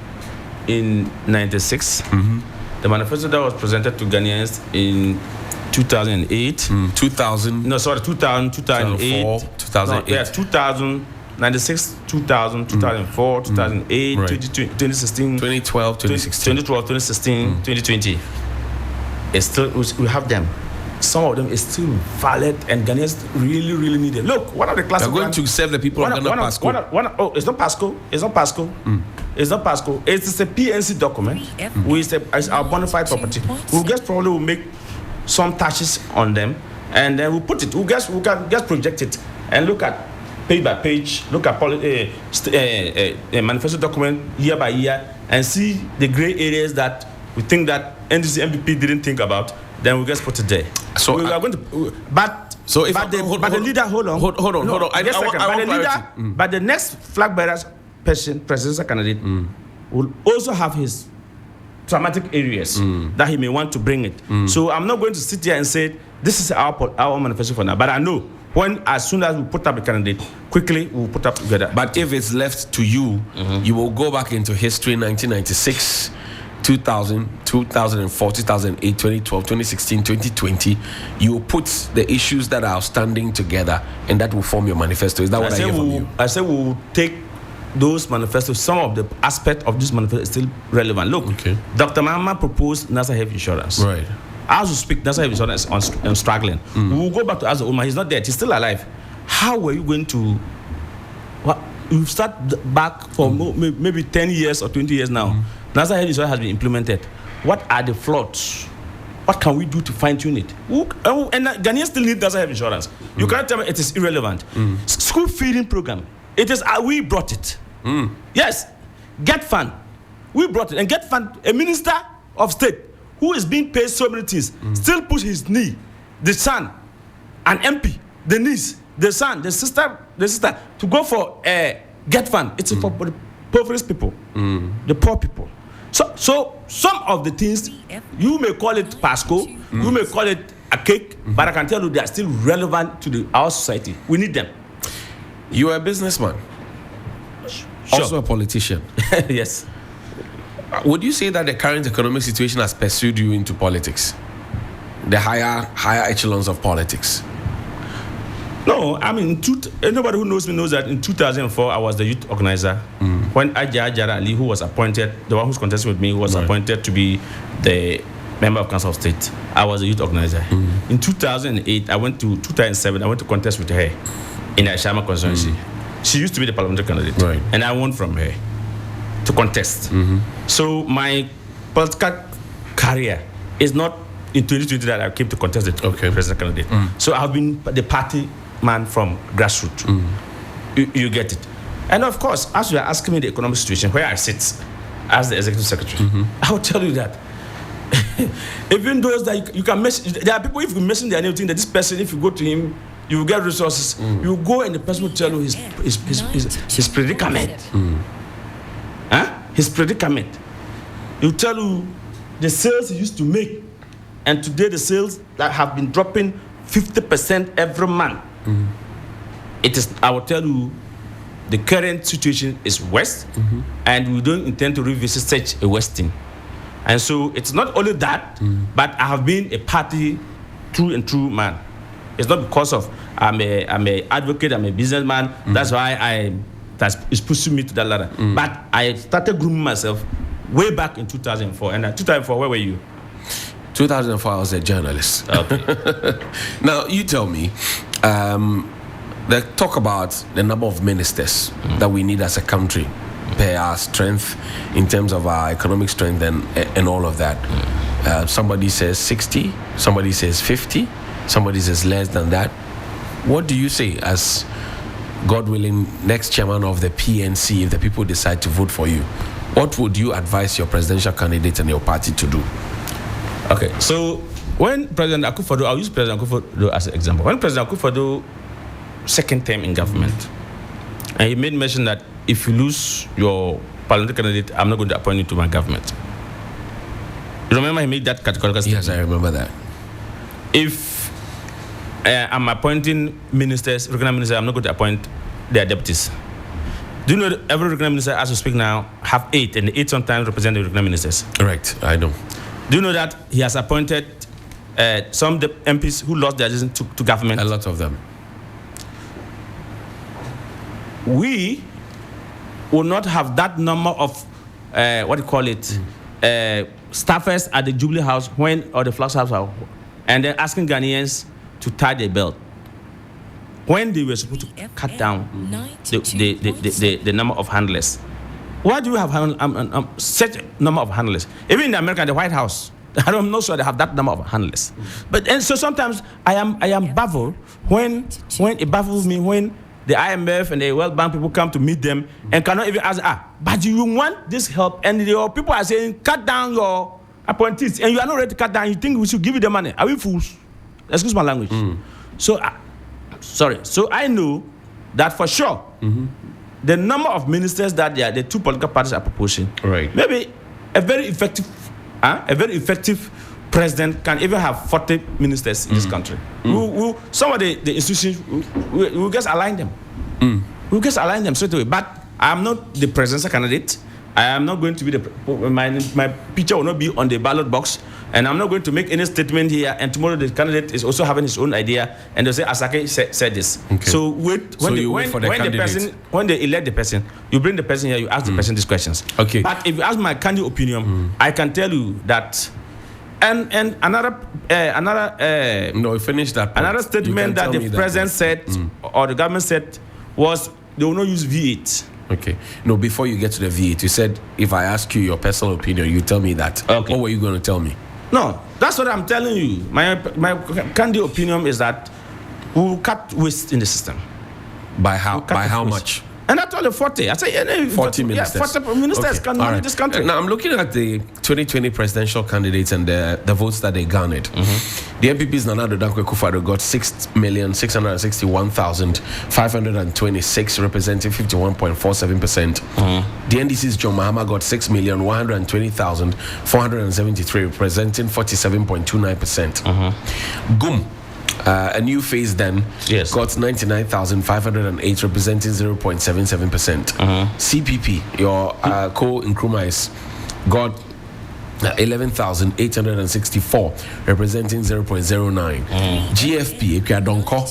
96. The manifesto that was presented to Ghanaians in 2008. 2000. No, sorry, 2000, 2008. 2008. No, yeah, 2000. 96, 2000, 2004, 2008, 2016, 2012, 2016. 2012, 2016, 2020. It's still, we have them. Some of them is still valid, and Ghanaians really, really need it. Look, one of the classes. They're going to serve the people of Ghana Pasco. Oh, it's not Pasco. It's not Pasco. It's not PASCO. It's a PNC document. It's our bona fide property. We'll just probably will make some touches on them, and then we'll put it. We can just project it and look at page by page. Look at a manifesto document year by year and see the gray areas that we think that NDC MPP didn't think about. Then we'll just put it there. So we are going to, but the leader, hold on. But the next flag bearers presidential candidate will also have his traumatic areas that he may want to bring it. So I'm not going to sit here and say this is our manifesto for now. But I know as soon as we put up the candidate, quickly we'll put up together. But if it's left to you, you will go back into history, 1996. 2000, 2004, 2008, 2012, 2016, 2020, you will put the issues that are outstanding together and that will form your manifesto. Is that what I hear from you? I say we'll take those manifestos. Some of the aspect of this manifesto is still relevant. Look, Dr. Mahama proposed NASA Health Insurance. Right. As we speak, NASA Health Insurance is struggling. We will go back to Asa Omar. He's not dead. He's still alive. How were you going to... You start back for maybe 10 years or 20 years now. NASA Health Insurance has been implemented. What are the flaws? What can we do to fine-tune it? And Ghanaians still need NASA Health Insurance. You cannot tell me it is irrelevant. School feeding program. It is we brought it. Yes. Get Fund. We brought it. And Get Fund, a minister of state who is being paid so many things, still push his knee, the son, an MP, the niece, the son, the sister, to go for Get Fund. It's for the poorest people, the poor people. So some of the things, you may call it PASCO, you may call it a cake, but I can tell you they are still relevant to our society. We need them. You are a businessman, also a politician. Yes. Would you say that the current economic situation has pursued you into politics? The higher echelons of politics? No, I mean, anybody who knows me knows that in 2004, I was the youth organizer. When Ajara Ali, who was appointed, the one who's contesting with me, was appointed to be the member of Council of State. I was a youth organizer. In 2008, 2007, I went to contest with her in the Ashama constituency. She used to be the parliamentary candidate, and I won from her to contest. So my political career is not in 2020 that I came to contest the president candidate. So I've been the party man from grassroots. You get it. And of course, as you are asking me the economic situation, where I sit as the executive secretary, I will tell you that even those that you can mention, there are people, if you mention their name, think that this person, if you go to him, you will get resources. You go and the person will tell you his predicament. His predicament. He will tell you the sales he used to make, and today the sales that have been dropping 50% every month. It is. I will tell you, the current situation is worse, and we don't intend to revisit such a worse thing. And so it's not only that, but I have been a party true and true man. It's not because of I'm a advocate, I'm a businessman. That's why it's pushing me to that ladder. But I started grooming myself way back in 2004. And 2004, where were you? 2004, I was a journalist. Okay. Now, you tell me, they talk about the number of ministers that we need as a country per our strength in terms of our economic strength and all of that. Somebody says 60, somebody says 50, somebody says less than that. What do you say as, God willing, next chairman of the PNC if the people decide to vote for you? What would you advise your presidential candidate and your party to do? Okay, so when President Akufo-Addo, I'll use President Akufo-Addo as an example. When President Akufo-Addo second term in government, and he made mention that if you lose your parliamentary candidate, I'm not going to appoint you to my government. You remember he made that categorical statement? Yes, I remember that. If I'm appointing ministers, regional ministers, I'm not going to appoint their deputies. Do you know that every regional minister, as we speak now, have 8, and the 8 sometimes represent the regional ministers? Right, I know. Do you know that he has appointed some MPs who lost their decision to government? A lot of them. We will not have that number of staffers at the Jubilee House or the Flux House, and then asking Ghanaians to tie their belt when they were supposed to cut down the number of handlers. Why do you have such a number of handlers? Even in America, the White House, I'm not sure they have that number of handlers. But and so sometimes I am baffled when it baffles me when the IMF and the World Bank people come to meet them and cannot even ask, but you want this help, and your people are saying cut down your appointees, and you are not ready to cut down. You think we should give you the money? Are we fools? Excuse my language. So I know that for sure. The number of ministers that the two political parties are proposing, right? Maybe a very effective president can even have 40 ministers in this country. Some of the institutions we'll just align them. We'll just align them straight away. But I am not the presidential candidate. I am not going to be my picture will not be on the ballot box, and I'm not going to make any statement here. And tomorrow the candidate is also having his own idea, and they'll say Asake said this. Okay. So wait when they elect the person, you bring the person here, you ask the person these questions. Okay. But if you ask my candid opinion, I can tell you that. And another no, finish that point. Another statement that the president said or the government said was they will not use V8. Okay. No, before you get to the V8, you said if I ask you your personal opinion, you tell me that. Okay. What were you going to tell me? No, that's what I'm telling you. My candid opinion is that we will cut waste in the system. By how? By how much? And I told you 40. I said 40 ministers. Yeah, 40 ministers can manage this country. Now I'm looking at the 2020 presidential candidates and the votes that they garnered. The MPP's Nana Dankwe Akufo-Addo got 6,661,526, representing 51.47%. The NDC's John Mahama got 6,120,473, representing 47.29%. GUM, a new phase then, got 99,508, representing 0.77%. CPP, your co-Nkrumah's, got 11,864, representing 0.09. GFP, Ekwadonko,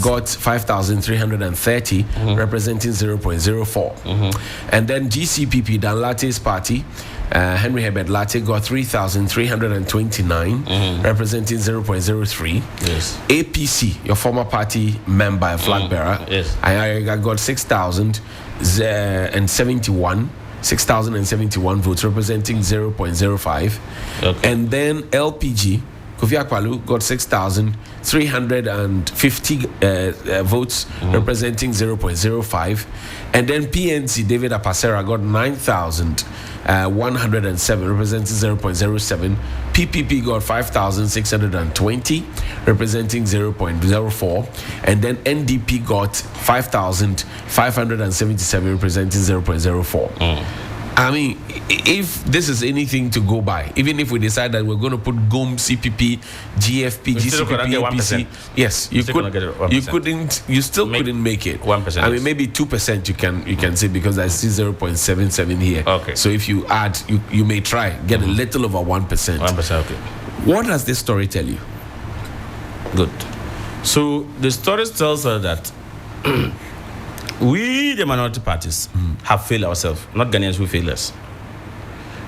got 5,330, representing 0.04. And then GCPP, Dan Latte's party, Henry Herbert Latte, got 3,329, representing 0.03. Yes. APC, your former party member, flag bearer, I got 6,071 votes, representing 0.05. Okay. And then LPG, Kofi Akpalu, got 6,350 votes, representing 0.05. And then PNC, David Apasera, got 9,107, representing 0.07. PPP got 5,620, representing 0.04. And then NDP got 5,577, representing 0.04. I mean, if this is anything to go by, even if we decide that we're going to put GOM, CPP, GFP, GCPP, APC, yes, you still couldn't make it. 1%. I mean, maybe 2% you can say, because I see 0.77 here. Okay. So if you add, you may try get a little over 1%. 1%. Okay. What does this story tell you? Good. So the story tells us that we, the minority parties, have failed ourselves, not Ghanaians who fail us.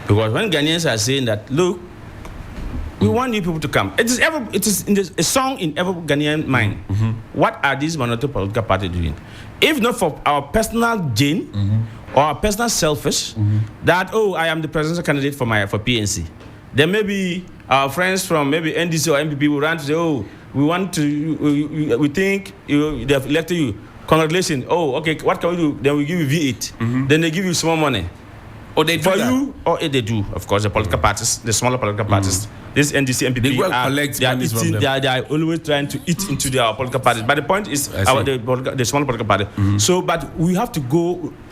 Because when Ghanaians are saying that, look, we want you people to come, it is a song in every Ghanaian mind. What are these minority political parties doing? If not for our personal gain or our personal selfish, that I am the presidential candidate for PNC, then maybe our friends from maybe NDC or MPP will run to say, we think they have elected you. Congratulations. Okay, what can we do? Then we give you V8. Then they give you small money. Or they do they do. Of course, the political parties, the smaller political parties, this NDC, MPP, they are always trying to eat into their political parties. But the point is, the smaller political party. So, but we have to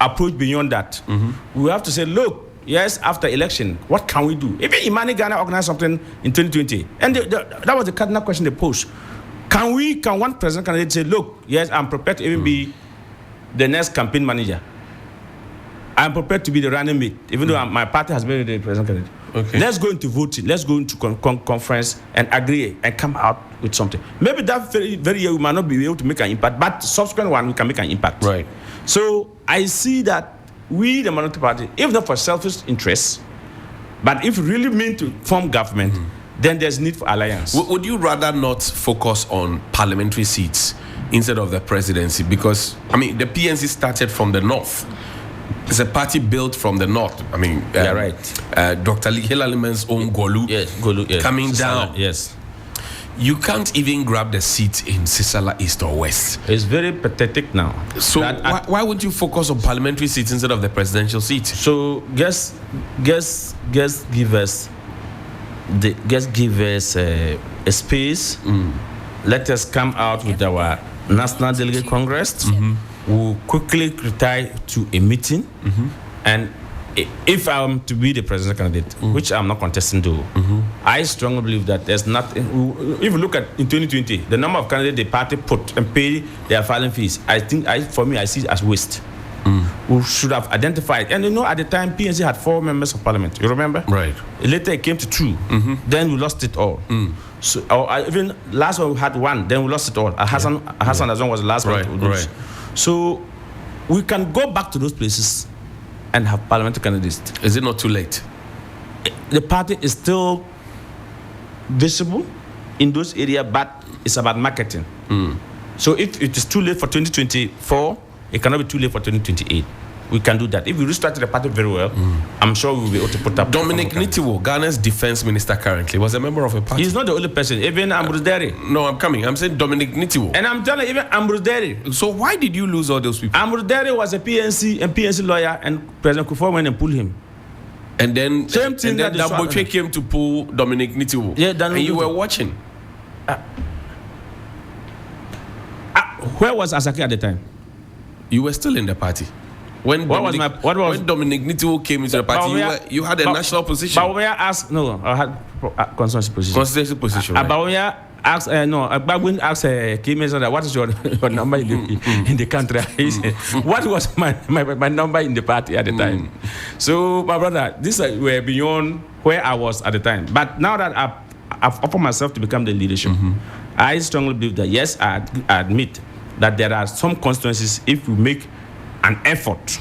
approach beyond that. We have to say, look, yes, after election, what can we do? Even Imani Ghana organized something in 2020, and that was the cardinal question they posed. Can one president candidate say, look, yes, I'm prepared to even be the next campaign manager. I'm prepared to be the running mate, even though my party has been the president candidate. Okay. Let's go into voting. Let's go into conference and agree and come out with something. Maybe that very year we might not be able to make an impact, but subsequent one we can make an impact. Right. So I see that we, the minority party, if not for selfish interests, but if we really mean to form government, then there's need for alliance. Would you rather not focus on parliamentary seats instead of the presidency? Because, I mean, the PNC started from the north. It's a party built from the north. I mean, Yeah, right. Dr. Hillary Man's own Golu, Yes, Golu, yes. coming Sisala, down. Yes. You can't even grab the seat in Sisala East or West. It's very pathetic now. So why would you focus on parliamentary seats instead of the presidential seat? So just give us a space. Let us come out with our National Delegate Congress. We'll quickly retire to a meeting, and if I'm to be the presidential candidate, which I'm not contesting to, I strongly believe that there's nothing. If you look at in 2020, the number of candidates the party put and pay their filing fees, I think for me I see it as waste. We should have identified, and at the time PNC had 4 members of parliament. You remember? Right. Later it came to 2. Then we lost it all. So even last one we had 1. Then we lost it all. Hassan Azon was the last one to lose. Right. So we can go back to those places and have parliamentary candidates. Is it not too late? The party is still visible in those areas, but it's about marketing. So if it is too late for 2024, it cannot be too late for 2028. We can do that. If we restructure the party very well, I'm sure we will be able to put up. Dominic Nitiwo, Ghana's defense minister currently, was a member of a party. He's not the only person. Even Ambrose Derry. No, I'm coming. I'm saying Dominic Nitiwo. And I'm telling you, even Ambrose Derry. So why did you lose all those people? Ambrose Derry was a PNC lawyer, and President Kufuor went and pulled him. And then Same thing and then that Damboche came to pull Dominic Nitiwo. Yeah, and you were watching. Where was Asake at the time? You were still in the party. When When Dominic Nitiwo came into the party, you had a national position. But when I asked, no, I had constituency position. Constituency position. Right? But when I asked, Bagbin asked Kim that what is your number in the country? He said, what was my number in the party at the time? So, my brother, this were beyond where I was at the time. But now that I've offered myself to become the leadership, I strongly believe that, yes, I admit that there are some constituencies, if we make an effort,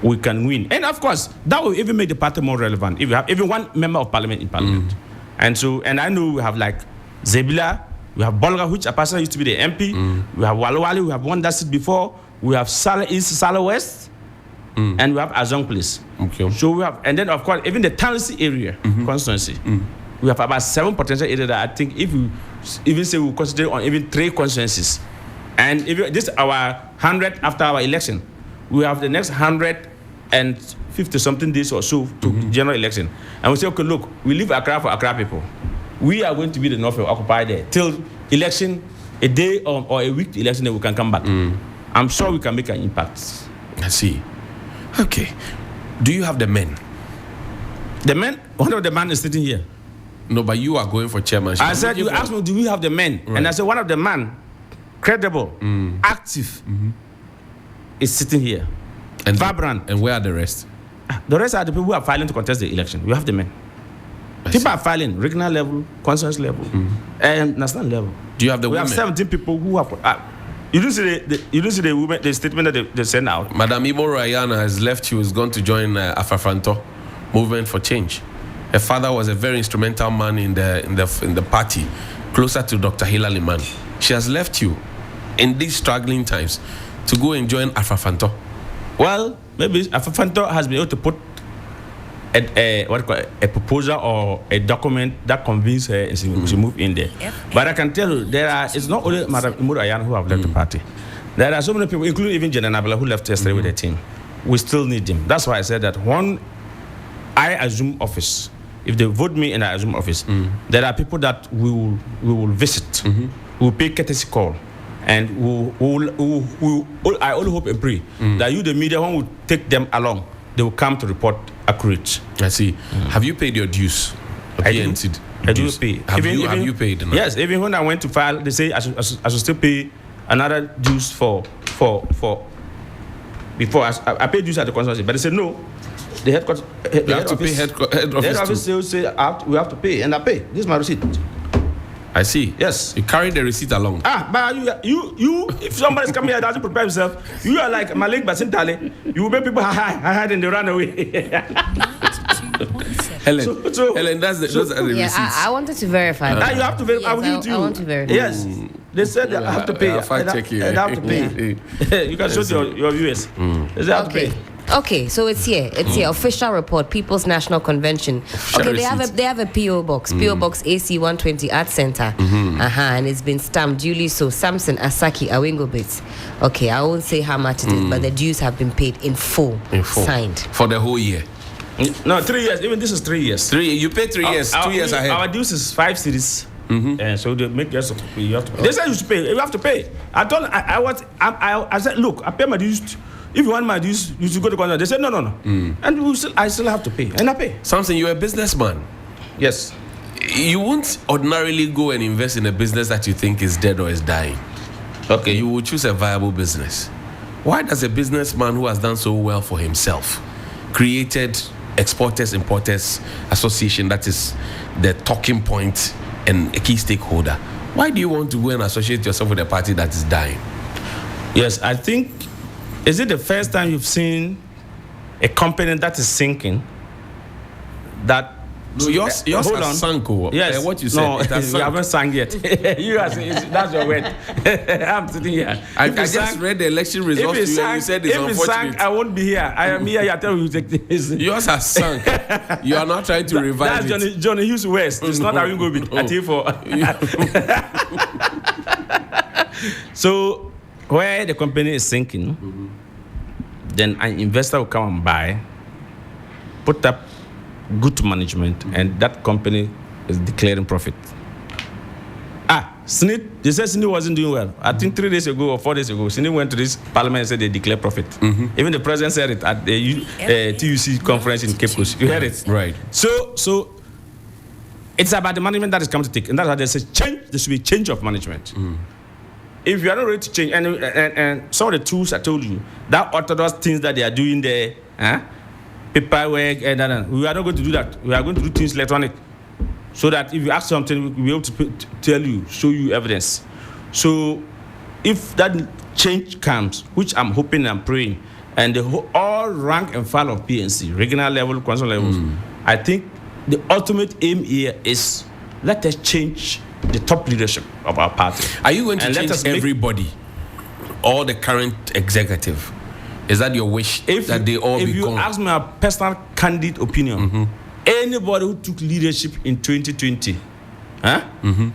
we can win. And of course, that will even make the party more relevant if you have even one member of parliament in parliament. And I know we have like Zebila, we have Bolga, which Apasa used to be the MP, we have Walwali, we have won that seat before, we have Sala East, Sala West, and we have Azong Place. Okay. So we have, and then of course, even the Tansi area constituency, we have about 7 potential areas that I think if we even say we concentrate on even 3 constituencies, and if this is our 100th after our election, we have the next 150 something days or so to general election. And we say, okay, look, we leave Accra for Accra people. We are going to be the North will occupy there till election, a day or a week election, then we can come back. I'm sure we can make an impact. I see. Okay. Do you have the men? The men, one of the men is sitting here. No, but you are going for chairmanship. I said, you asked me, do we have the men? Right. And I said, one of the men, credible, active, is sitting here. And vibrant. And where are the rest? The rest are the people who are filing to contest the election. You have the men. People are filing regional level, consensus level, and national level. Do you have the we women? We have 17 people who have. You don't see the women, the statement that they send out. Madam Imo Rayana has left you. Has gone to join Afafanto Movement for Change. Her father was a very instrumental man in the party, closer to Dr. Hillary Man. She has left you in these struggling times to go and join Afafanto. Well, maybe Afafanto has been able to put a proposal or a document that convinces her to move in there. But I can tell you, it's not only Madam Imo Rayana who have left the party. There are so many people, including even Jenna Nabila, who left yesterday with the team. We still need them. That's why I said that when I assume office, if they vote me and I assume office, there are people that we will visit, we will pay courtesy call, and I only hope and pray that you, the media, one will take them along. They will come to report accurate. I see. Have you paid your dues? I do pay. Have you paid? No? Yes. Even when I went to file, they say I should still pay another dues for before I paid dues at the consultancy, but they said no. The headquarters. You have to pay head office still say we have to pay, and I pay. This is my receipt. I see. Yes. You carry the receipt along. But you, if somebody's coming here doesn't prepare himself, you are like Malik Basintale. You will make people hide and they run away. Helen, Helen, those are the receipts. I wanted to verify that. You have to verify. Yes, I want to verify. Yes. They said I have to pay. Fact check you. I have to pay. You can show your viewers. They say I have to pay. Okay, so it's here. It's here. Official report, People's National Convention. Okay, they have a PO box. PO box AC 120 Art Center. And it's been stamped duly. So Samson Asaki Awingo Bits. Okay, I won't say how much it is, but the dues have been paid in full. Signed for the whole year. No, 3 years. Even this is 3 years. You pay 3 years. 2 years ahead. Our dues is 5 cities. And so they make us pay. You have to pay. They said you should pay. You have to pay. I said, look, I pay my dues. If you want my dues, you should go to Congress. They said, no. And I still have to pay. And I pay. Samson, you're a businessman. Yes. You won't ordinarily go and invest in a business that you think is dead or is dying. Okay. You will choose a viable business. Why does a businessman who has done so well for himself, created Exporters Importers Association, that is the talking point and a key stakeholder, why do you want to go and associate yourself with a party that is dying? Yes, I think, is it the first time you've seen a company that is sinking? That yours has sunk. Yes. What you said, no, it has you sunk. haven't sunk yet. That's your word. I'm sitting here. I just read the election results to you and you said it's unfortunate. If it sank, I won't be here. I am here. I tell you, take this. Yours has sunk. You are not trying to revive that's it. Johnny Hughes West. It's not Awingo Bit. I tell you for. So, where the company is sinking, then an investor will come and buy, put up good management, and that company is declaring profit. Senate, they said Senate wasn't doing well. I think 3 days ago or 4 days ago, Senate went to this parliament and said they declare profit. Even the president said it at the TUC conference in Cape Coast. You heard it? Right. So it's about the management that is coming to take. And that's why there's a change. There should be a change of management. If you are not ready to change, and some of the tools I told you, that orthodox things that they are doing there, paperwork, and we are not going to do that. We are going to do things electronic, so that if you ask something, we'll be able to tell you, show you evidence. So if that change comes, which I'm hoping and praying, and all rank and file of PNC, regional level, council levels, I think the ultimate aim here is let us change the top leadership of our party. Are you going to change everybody, all the current executive? Is that your wish, that they all be gone? If you ask my personal candid opinion, anybody who took leadership in 2020 and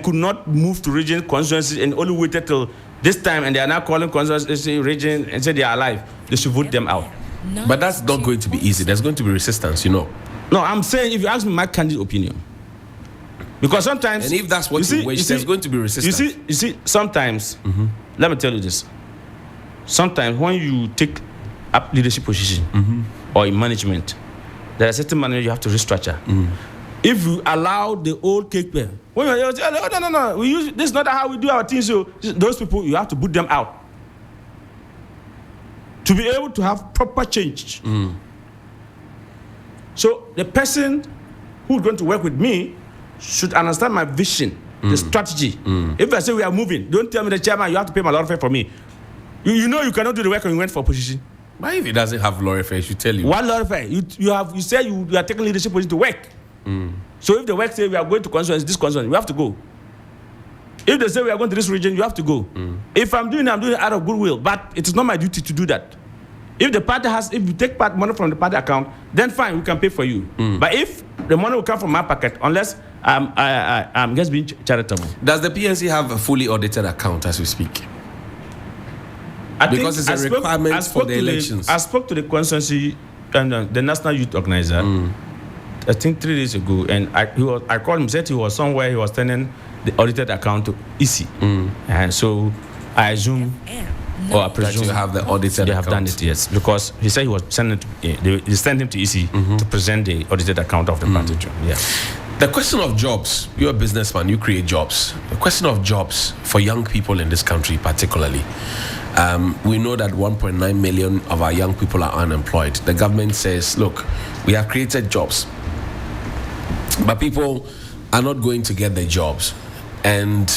could not move to region constituencies and only waited till this time, and they are now calling constituency region and say they are alive, they should vote them out. But that's not going to be easy. There's going to be resistance, you know. No, I'm saying, if you ask me my candid opinion, because sometimes, and if that's what you wish, there's going to be resistance. You see, sometimes, let me tell you this. Sometimes when you take up leadership position or in management, there are certain managers you have to restructure. If you allow the old cake player, when you say, no, this is not how we do our things. So those people, you have to boot them out to be able to have proper change. So the person who's going to work with me should understand my vision, the strategy. If I say we are moving, don't tell me, the chairman, you have to pay my lawyer fare for me. You know you cannot do the work when you went for position. But if he doesn't have lawyer fare, he should tell you. What lawyer fare? You say you are taking leadership position to work. So if the work say we are going to constituency, this constituency, we have to go. If they say we are going to this region, you have to go. If I'm doing it out of goodwill, but it is not my duty to do that. If the party if you take money from the party account, then fine, we can pay for you. But if the money will come from my pocket, unless I'm just being charitable. Does the PNC have a fully audited account as we speak? Because it's a requirement for the elections. I spoke to the constituency and the National Youth Organizer, I think 3 days ago, and I called him, said he was somewhere, he was sending the audited account to EC. And so I assume, or I presume, that you have the audited they account. have done it, yes. Because he said he was sending they sent him to EC to present the audited account of the party. Yeah. The question of jobs, you're a businessman, you create jobs. The question of jobs for young people in this country particularly. We know that 1.9 million of our young people are unemployed. The government says, look, we have created jobs, but people are not going to get their jobs. And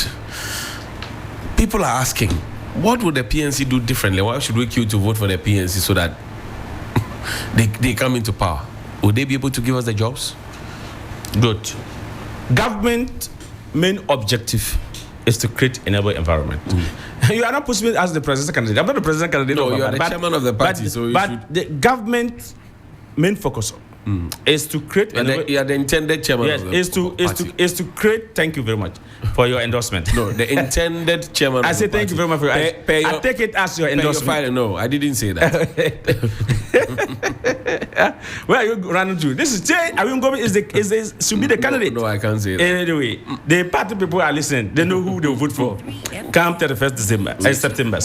people are asking, what would the PNC do differently? Why should we queue to vote for the PNC so that they come into power? Would they be able to give us the jobs? Good. Government main objective is to create an enable environment. You are not pushing me as the presidential candidate. I'm not the presidential candidate. No, you are the chairman of the party. But the government main focus is to create. And you are the intended chairman. Yes, of the is to create. Thank you very much for your endorsement. No, the intended chairman. I say thank you very much for I take it as your endorsement. No, I didn't say that. Where are you running to? This is Jay. Should be the candidate. No, I can't say that. Anyway, the party people are listening. They know who they will vote for. Come 31st December, September,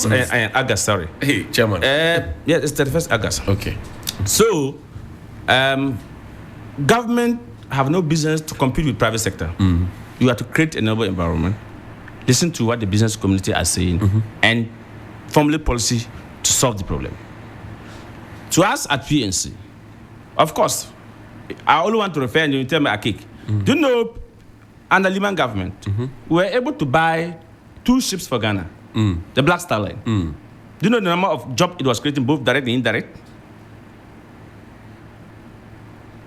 August. Sorry. Hey, chairman. Yeah, it's 31st August. Okay. So, government have no business to compete with private sector. You have to create a noble environment, listen to what the business community are saying, and formulate policy to solve the problem. To us at PNC, of course, I only want to refer and you tell me a cake. Do you know, under Liman government, we were able to buy 2 ships for Ghana, the Black Star Line. Do you know the number of jobs it was creating, both direct and indirect?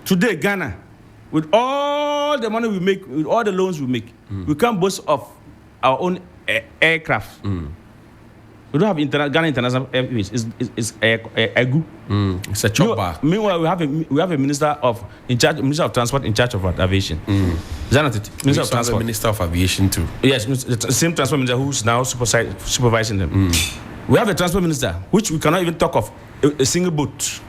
Today, Ghana, with all the money we make, with all the loans we make, we can't boast of our own aircraft. We don't have Ghana International Airways. It's AGU. It's a chopper. Meanwhile, we have a minister of transport in charge of aviation. Is that not it? Minister of Transport. Minister of Aviation too. Yes, the same transport minister who's now supervising them. We have a transport minister, which we cannot even talk of a single boat.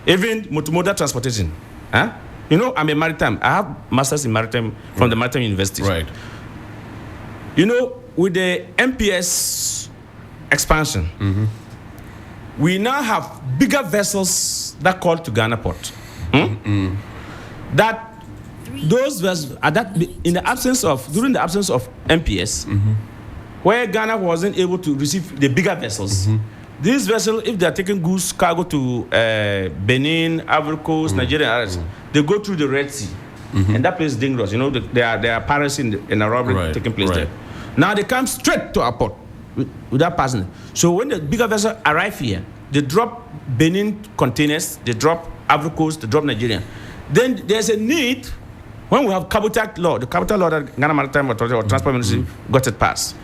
Even multimodal transportation. Huh? You know, I'm a maritime. I have masters in maritime from the Maritime University. Right. You know, with the MPS expansion, we now have bigger vessels that call to Ghana port. That those vessels are during the absence of MPS, where Ghana wasn't able to receive the bigger vessels. These vessels, if they are taking goods cargo to Benin, Ivory Coast, Nigeria, and others, they go through the Red Sea, and that place is dangerous. You know, there are piracy in a robbery taking place there. Now they come straight to our port without passing. So when the bigger vessels arrive here, they drop Benin containers, they drop Ivory Coast, they drop Nigeria. Then there's a need when we have cabotage law, the cabotage law that Ghana Maritime Authority or Transport Ministry got it passed,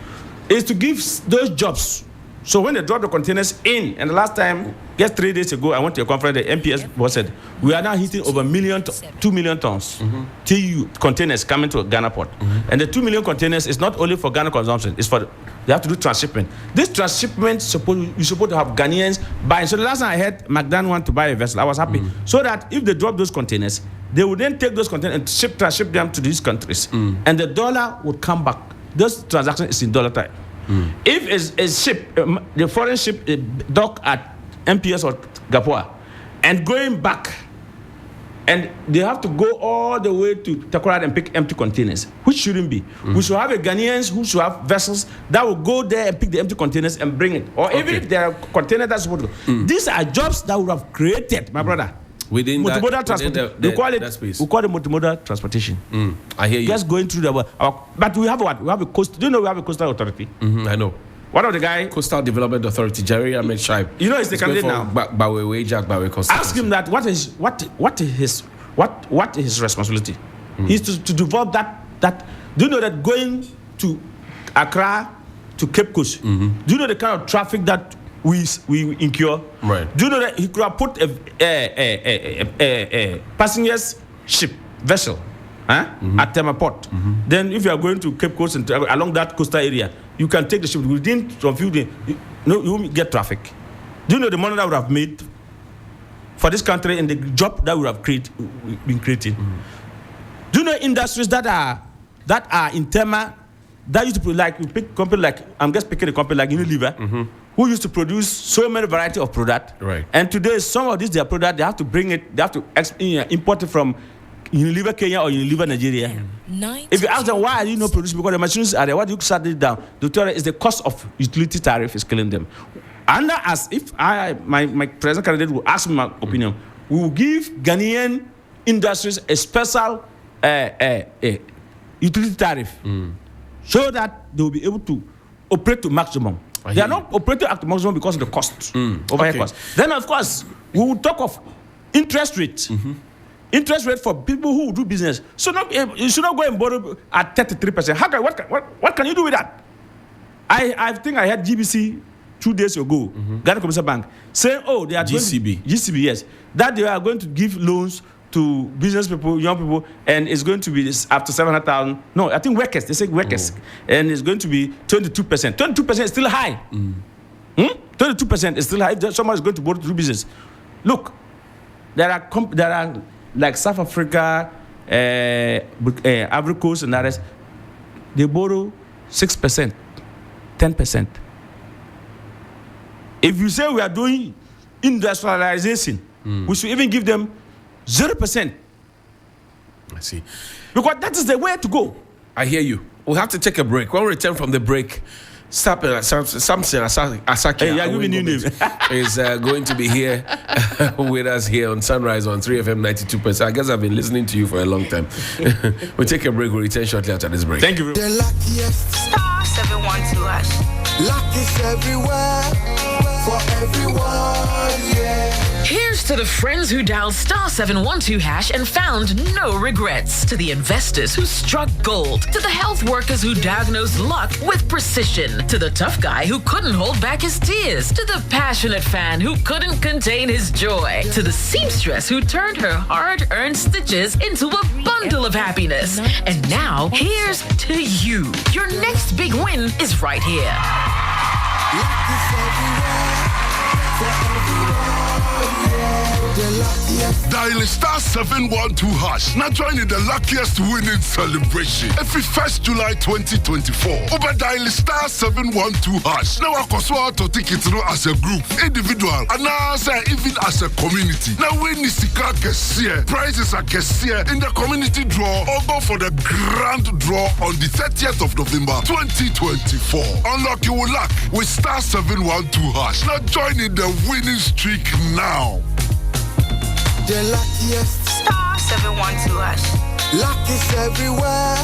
is to give those jobs. So when they drop the containers in, and the last time, just 3 days ago, I went to a conference, the MPS boss said, we are now hitting over 2 million tons TEU containers coming to Ghana port. And the 2 million containers is not only for Ghana consumption, it's for, they have to do transshipment. This transshipment, you're supposed to have Ghanaians buying. So the last time I heard McDonald want to buy a vessel, I was happy. So that if they drop those containers, they would then take those containers and transship them to these countries. And the dollar would come back. This transaction is in dollar time. If it's a ship, the foreign ship dock at MPS or Gapua, and going back, and they have to go all the way to Takoradi and pick empty containers, which shouldn't be. We should have a Ghanaians who should have vessels that will go there and pick the empty containers and bring it. Or even if there are containers that's supposed to go. These are jobs that would have created, my brother. Within multimodal transportation. We call it multimodal transportation. I hear you. Just going through but we have what? We have a coast. Do you know we have a coastal authority? I know. One of the guy, Coastal Development Authority, Jerry Ahmed Shaib. You know, he's the candidate now. Ask him that. What is his responsibility? He's to develop that. Do you know that going to Accra to Cape Coast? Do you know the kind of traffic that we incur? Right. Do you know that he could have put a passengers ship vessel at Tema Port? Then if you are going to Cape Coast and along that coastal area, you can take the ship within some few days. You won't get traffic. Do you know the money that would have made for this country and the job that would have been created? Do you know industries that are in Tema that used to be like, you pick company like, I'm just picking a company like Unilever, who used to produce so many variety of product. Right. And today, some of these their product, they have to bring it, they have to import it from Unilever Kenya or Unilever Nigeria. If you ask them why are you not producing, because the machines are there, why do you shut it down? The tell is the cost of utility tariff is killing them. And as if my president candidate will ask me my opinion, we will give Ghanaian industries a special utility tariff so that they will be able to operate to maximum. They are not operating at the maximum because of the cost, overhead cost. Then, of course, we will talk of interest rates. interest rate for people who do business. So you should not go and borrow at 33%. What can you do with that? I think I had GBC 2 days ago, Ghana Commercial Bank, saying, they are GCB, yes, that they are going to give loans to business people, young people, and it's going to be after 700,000. No, I think workers. They say workers, and it's going to be 22%. 22% is still high. 22% is still high. If someone is going to borrow to do business, look, there are like South Africa, Ivory Coast, and others. They borrow 6%, 10%. If you say we are doing industrialization, we should even give them 0%. I see. Because that is the way to go. I hear you. We'll have to take a break. When we return from the break, Samson Asaki is going to be here with us here on Sunrise on 3FM 92%. I guess I've been listening to you for a long time. We'll take a break. We'll return shortly after this break. Thank you very much. The luckiest Star 712 hash. luck is everywhere for everyone, yeah. Here's to the friends who dialed star 712 hash and found no regrets. To the investors who struck gold. To the health workers who diagnosed luck with precision. To the tough guy who couldn't hold back his tears. To the passionate fan who couldn't contain his joy. To the seamstress who turned her hard-earned stitches into a bundle of happiness. And now, here's to you. Your next big win is right here. Luck is everywhere for everyone, yeah. The luckiest. Dial star 712 hash. Now join in the luckiest winning celebration. Every 1st July 2024. Over dial star 712 hash. Now I can to take it through as a group, individual, and now even as a community. Now when Nisika gets here, prizes are gets here in the community draw or go for the grand draw on the 30th of November 2024. Unlock your luck with star 712 hash. Now join in the winning streak now. The luckiest. Star 712 hash. Luck is everywhere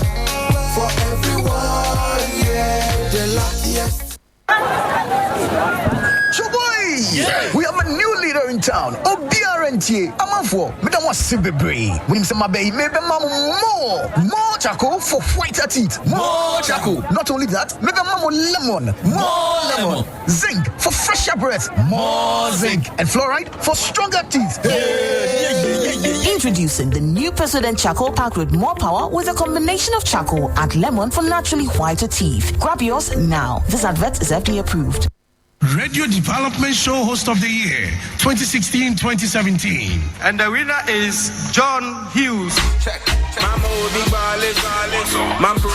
for everyone, yeah. The luckiest. Choboy! We have a new leader in town. OBRNT. Amafo. Madam was Sibebre. When him say my baby, maybe more charcoal for whiter teeth. More charcoal. Not only that, maybe lemon. More lemon. Zinc for fresher breath. More zinc. And fluoride for stronger teeth. Introducing the new President Charcoal Pack with more power with a combination of charcoal and lemon for naturally whiter teeth. Grab yours now. This advert is FDA approved. Radio Development Show Host of the Year 2016-2017. And the winner is John Hughes.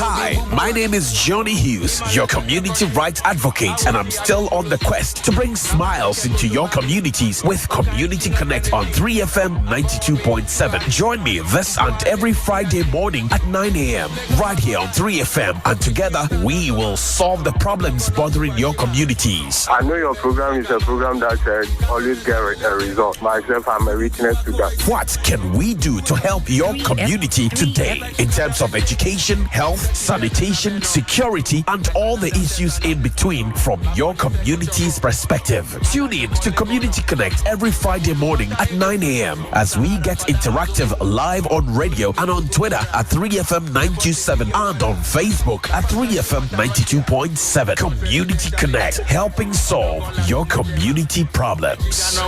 Hi, my name is Johnny Hughes, your community rights advocate, and I'm still on the quest to bring smiles into your communities with Community Connect on 3FM 92.7. Join me this and every Friday morning at 9 a.m. right here on 3FM, and together we will solve the problems bothering your communities. I know your program is a program that always get a result. Myself, I'm a witness to that. What can we do to help your community today in terms of education, health, sanitation, security, and all the issues in between from your community's perspective? Tune in to Community Connect every Friday morning at 9 a.m. as we get interactive live on radio and on Twitter at 3FM 927 and on Facebook at 3FM 92.7. Community Connect, helping solve your community problems.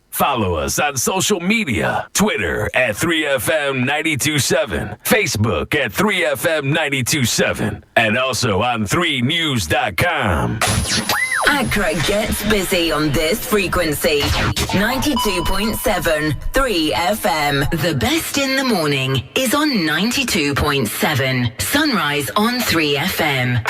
Follow us on social media. Twitter at 3FM 927. Facebook at 3FM 927. And also on 3news.com. Accra gets busy on this frequency. 92.7 3FM. The best in the morning is on 92.7. Sunrise on 3FM.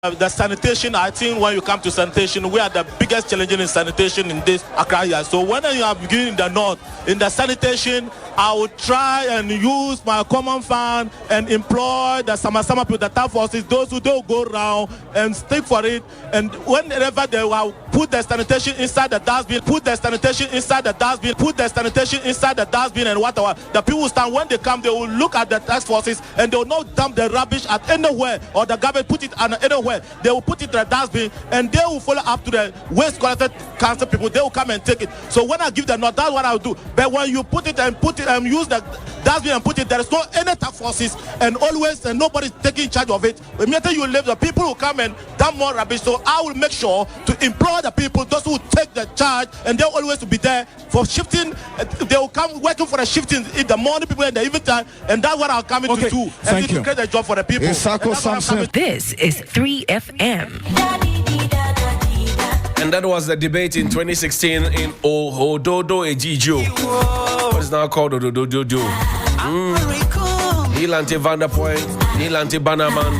The sanitation, I think when you come to sanitation, we are the biggest challenge in sanitation in this Accra here. So when you are beginning in the north, in the sanitation, I will try and use my common fund and employ the sama people, the task forces, those who don't go around and stick for it. And whenever they will put the sanitation inside the dustbin, put the sanitation inside the dustbin, put the sanitation inside the dustbin and whatever. The people stand, when they come, they will look at the task forces and they will not dump the rubbish at anywhere or the garbage, put it anywhere. They will put it in the dustbin and they will follow up to the waste collected council people. They will come and take it. So when I give them, no, that's what I will do. But when you put it and use the dustbin and put it, there is no any task forces and always and nobody's taking charge of it. Immediately you leave, the people will come and dump more rubbish. So I will make sure to employ the people, those who take the charge, and they'll always be there for shifting. They will come working for the shifting in the morning, people in the evening time, and that's what I'm coming to do. And to create a job for the people. This is 3FM. And that was the debate in 2016 in Ohododo Ejijo. What is now called Odododo. Nilante Vanderpoint, Nilante Banaman,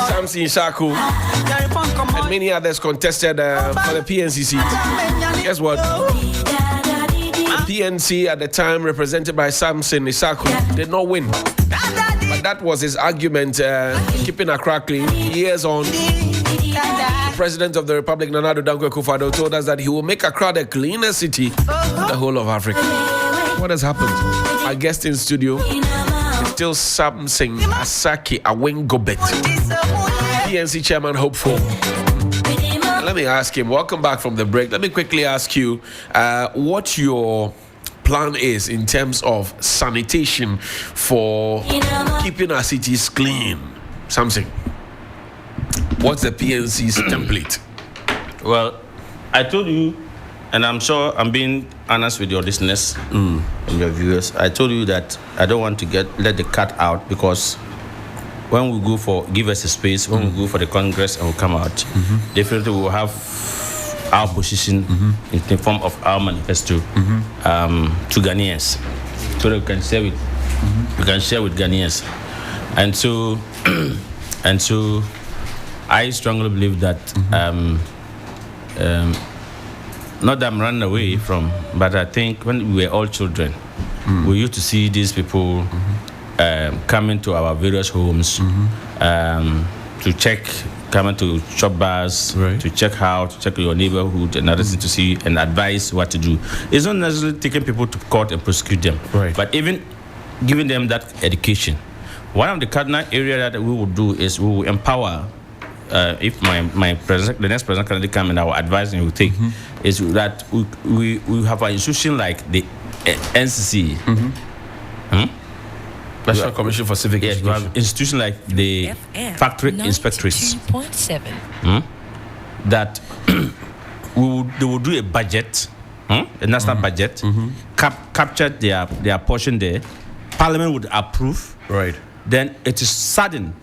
Samson Shaku, and many others contested for the PNC seat. Guess what? The PNC at the time, represented by Samson Isaku, did not win. But that was his argument, keeping Accra clean. Years on, the President of the Republic, Nana Addo Dankwa Akufo-Addo, told us that he will make Accra the cleanest city in the whole of Africa. What has happened? Our guest in studio is still Samson Asaki Awengobet, PNC chairman hopeful. Let me ask him, welcome back from the break. Let me quickly ask you what your plan is in terms of sanitation for keeping our cities clean. Something. What's the PNC's template? Well, I told you, and I'm sure I'm being honest with your listeners and your viewers. I told you that I don't want to let the cat out, because when we go for, give us a space, when we go for the Congress and we come out, definitely we will have our position in the form of our manifesto to Ghanaians, so that we can share with Ghanaians. And so I strongly believe that not that I'm running away from, but I think when we were all children, we used to see these people coming to our various homes to check, coming to shop bars, to check your neighborhood and others to see and advise what to do. It's not necessarily taking people to court and prosecute them, but even giving them that education. One of the cardinal areas that we will do is we will empower. If my president, the next president candidate come and our advice and we take is that we have an institution like the NCC. National Commission for Civic Education. We have institution like the factory inspectorates. That they will do a budget, a national budget, capture their portion there. Parliament would approve. Then it is sudden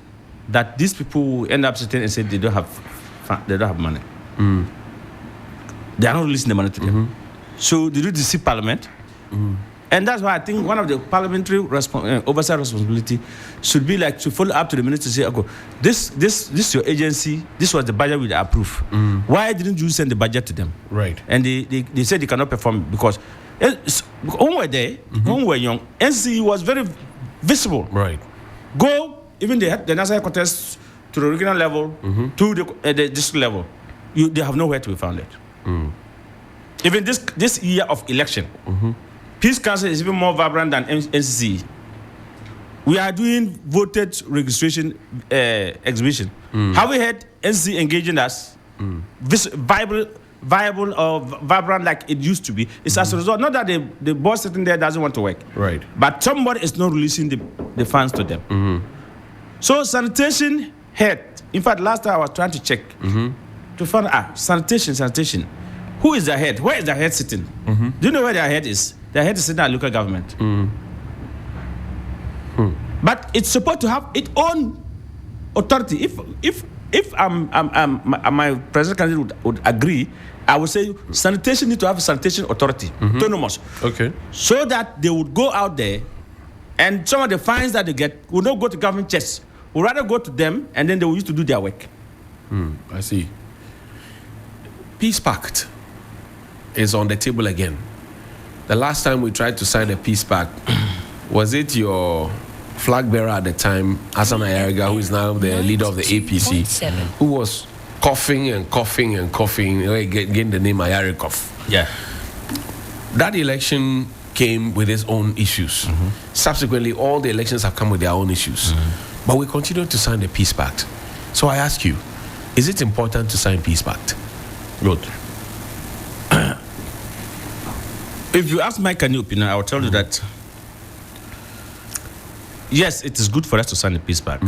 that these people will end up sitting and say they don't have money. They are not releasing the money to them. So they do deceive Parliament. And that's why I think one of the parliamentary oversight responsibility should be like to follow up to the minister and say, okay, this is your agency, this was the budget we approve. Why didn't you send the budget to them? And they said they cannot perform because when we were there, when we were young, NCC was very visible. Go, even the national headquarters to the regional level, to the district level, they have nowhere to be founded. Even this year of election, Peace Council is even more vibrant than NCC. We are doing voted registration exhibition. Have we had NCC engaging us? Viable or vibrant like it used to be. It's as a result, not that the boss sitting there doesn't want to work, but somebody is not releasing the funds to them. So sanitation head. In fact, last time I was trying to check to find out sanitation. Who is the head? Where is the head sitting? Do you know where their head is? Their head is sitting at local government. But it's supposed to have its own authority. If my president candidate would agree, I would say sanitation need to have a sanitation authority, autonomous. So that they would go out there and some of the fines that they get will not go to government chest, would rather go to them and then they will used to do their work. I see. Peace Pact is on the table again. The last time we tried to sign a peace pact, was it your flag bearer at the time, Hassan Ayariga, who is now the leader of the APC, who was coughing and coughing and coughing, getting the name Ayarikov? Yeah. That election came with its own issues. Subsequently, all the elections have come with their own issues. But we continue to sign the peace pact. So I ask you, is it important to sign peace pact? Good. If you ask my opinion, I will tell you that yes, it is good for us to sign the peace pact.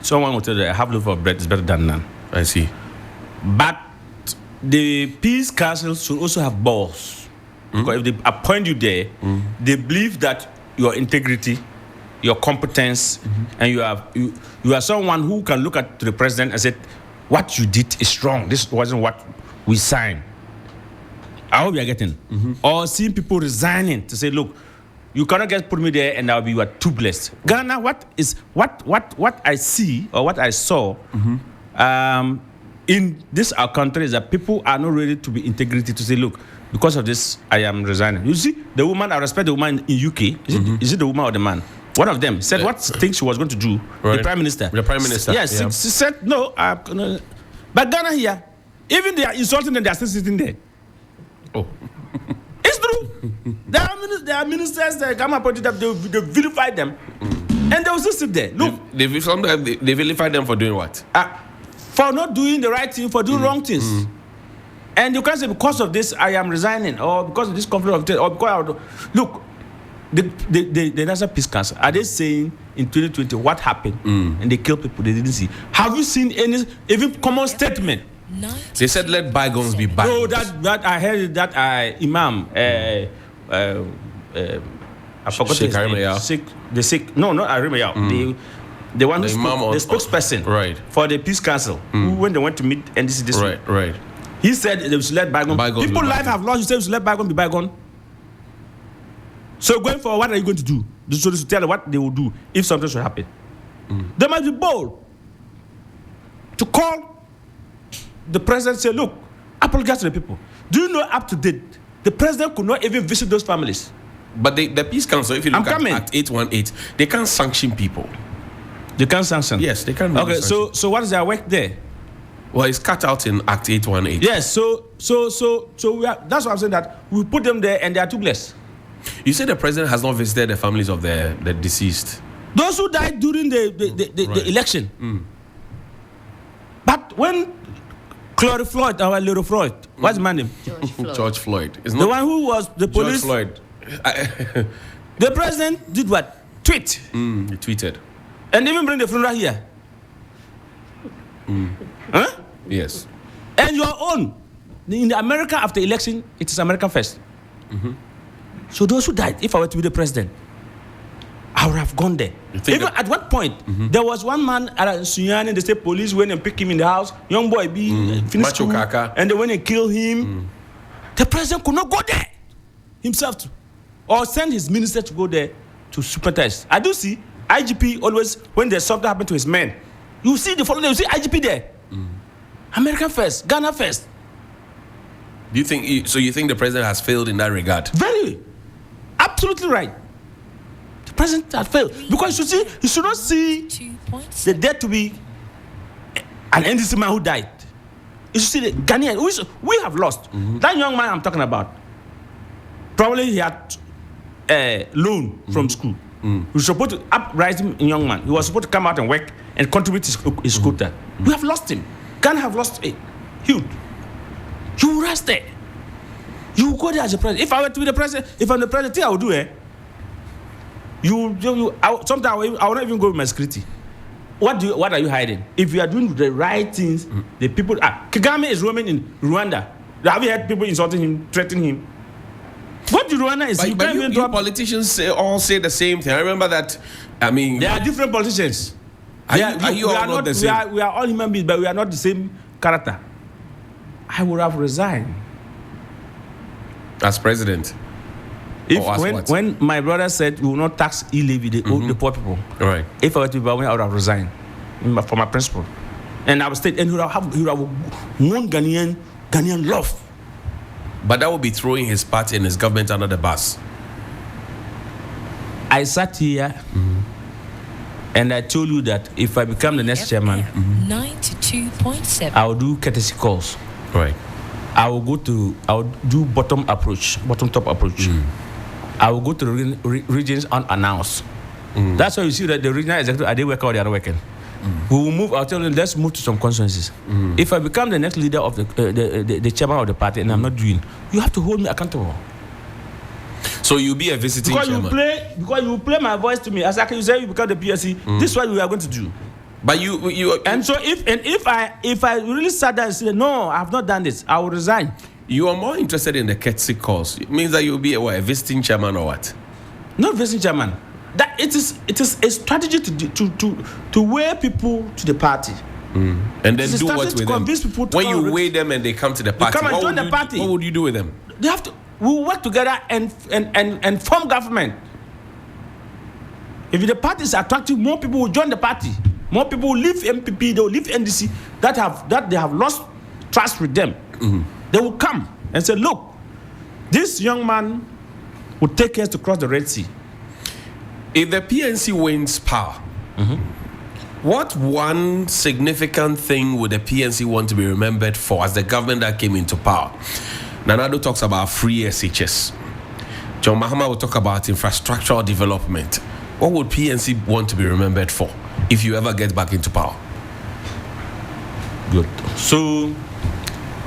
Someone will tell you that a half loaf of bread is better than none. I see. But the peace council should also have balls. Because if they appoint you there, they believe that your integrity, your competence, and you are someone who can look at the president and say, what you did is wrong. This wasn't what we signed. I hope you are getting. Or seeing people resigning to say, look, you cannot just put me there and I'll be you are too blessed. Ghana, what I see or what I saw in this our country is that people are not ready to be integrity to say, look, because of this, I am resigning. You see, the woman, I respect the woman in UK. Is it the woman or the man? One of them said what things she was going to do. Right. The prime minister. The prime minister. Yes, she said no. But Ghana here, even they are insulting them, they are still sitting there. Oh, it's true. There are ministers that come appointed that they vilify them, and they will still sit there. Look, they vilify them for doing what? For not doing the right thing, for doing wrong things. And you can't say because of this I am resigning, or because of this conflict of interest, or because look, the National Peace Council, are they saying in 2020 what happened and they killed people they didn't see? Have you seen any even common statement? They said let bygones be bygones. No, that I heard that Imam I forgot his name. The Sikh, no, not Arimaya. The one who spoke, the spokesperson for the Peace Council, who when they went to meet NDC this week. Right. He said they should let bygones. People life have lost. You say we should let bygone be bygone. So going forward, what are you going to do? So to tell them what they will do if something should happen. They must be bold to call the president and say, look, apologize to the people. Do you know up to date, the president could not even visit those families. But the Peace Council, if you look at Act 818, they can't sanction people. They can't sanction? Yes, they can't. Okay, so what is their work there? Well, it's cut out in Act 818. Yes, so that's why I'm saying that we put them there and they are too blessed. You say the president has not visited the families of the deceased. Those who died during the election. But when Floyd, our little Floyd, what's his name? George Floyd. The one who was the police. George Floyd. The president did what? Tweet. He tweeted. And even bring the funeral here. Huh? Yes. And your own. In America, after election, it is American first. So those who died, if I were to be the president, I would have gone there. Even at what point, there was one man at Sunyani, the state police went and picked him in the house, young boy, finished school, and they went and killed him. The president could not go there himself or send his minister to go there to supervise. I do see IGP always, when there's something happened to his men, you see the following day, you see IGP there. American first, Ghana first. Do you think so? You think the president has failed in that regard? Very, absolutely right. The president has failed because you should not see the death to be an NDC man who died. You should see the Ghanaian. We have lost. That young man I'm talking about. Probably he had a loan from school. He was supposed to uprising young man. He was supposed to come out and work and contribute his school there. We have lost him. Ghana have lost it. Huge. You rest there. You go there as a president. If I were to be the president, if I'm the president, thing I would do sometimes I will not even go with my security. What are you hiding? If you are doing the right things, the people. Kagame is roaming in Rwanda. Have you heard people insulting him, threatening him? What Rwanda is? But you politicians all say the same thing. I remember that. I mean, there are different politicians. Are you all not the same? We are all human beings, but we are not the same character. I would have resigned as president. When my brother said we will not tax e-levy the poor people, right? If I were to be I would have resigned for my principle, and I would stay and he would have one Ghanaian love. But that would be throwing his party and his government under the bus. I sat here and I told you that if I become the next chairman, 92.7, I will do courtesy calls. Right. I will do bottom-top approach. I will go to the regions unannounced. That's why you see that the regional executive, are they working or they are working? We will move. I'll tell them, let's move to some consensus. If I become the next leader of the chairman of the party and I'm not doing, you have to hold me accountable. So you'll be a visiting chairman. Because you play my voice to me. As you say, you become the PNC. This is what we are going to do. But you and so if I really sat down and said no, I have not done this, I will resign. You are more interested in the courtesy calls. It means that you'll be a visiting chairman or what? Not visiting chairman. That it is a strategy to weigh people to the party. And then do what with them? People when you weigh them and they come to the party, come and join the party. What would you do with them? They have to. We will work together and form government. If the party is attractive, more people will join the party. More people will leave MPP, they will leave NDC that they have lost trust with them. They will come and say, look, this young man will take us to cross the Red Sea. If the PNC wins power, what one significant thing would the PNC want to be remembered for as the government that came into power? Nanado talks about free SHS. John Mahama will talk about infrastructural development. What would PNC want to be remembered for if you ever get back into power? Good. So,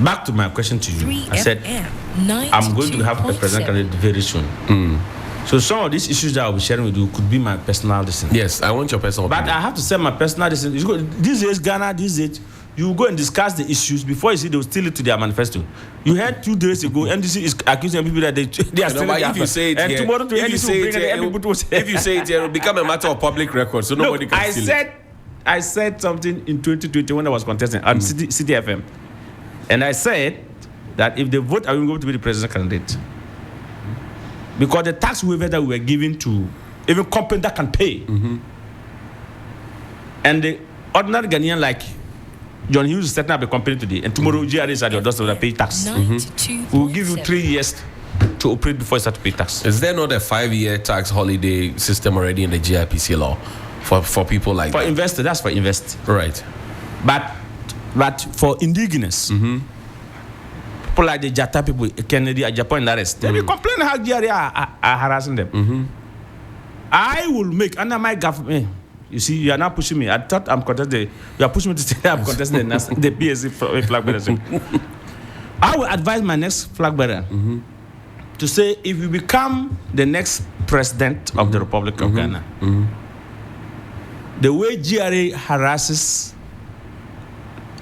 back to my question to you. I said, I'm going to have a president candidate very soon. So some of these issues that I'll be sharing with you could be my personal decision. Yes, I want your personal But opinion. I have to say my personal decision. This is Ghana, this is you go and discuss the issues before you see they will steal it to their manifesto. You heard 2 days ago, NDC is accusing people that they are stealing it. If you say it and here, tomorrow to NDC will bring it, if you say it here, it will become a matter of public record, so nobody can steal it. I said something in 2020 when I was contesting on City FM. And I said that if they vote, I will go to be the president candidate. Because the tax waiver that we were giving to even companies that can pay. And the ordinary Ghanaian like John Hughes is setting up a company today, and tomorrow GRA is at your doorstep to pay tax. We will give you 3 years to operate before you start to pay tax. Is there not a 5-year tax holiday system already in the GIPC law for people like that? For investors, that's for investors. Right. But for indigenous, people like the Jata people, Kennedy, Japan, and the rest, they will complain how GRA are harassing them. I will make, under my government, you see, you are now pushing me. I thought I'm contesting. You are pushing me to say I'm contesting the PNC flag bearer. I will advise my next flag bearer to say, if you become the next president of the Republic of Ghana, the way GRA harasses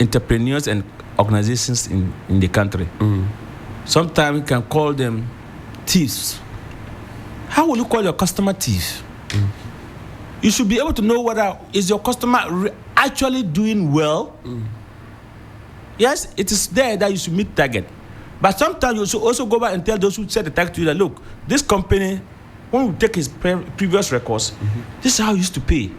entrepreneurs and organizations in the country, sometimes you can call them thieves. How will you call your customer thief? You should be able to know whether is your customer actually doing well. Yes, it is there that you should meet target. But sometimes you should also go back and tell those who set the target to you that, look, this company, when we take his previous records, this is how he used to pay.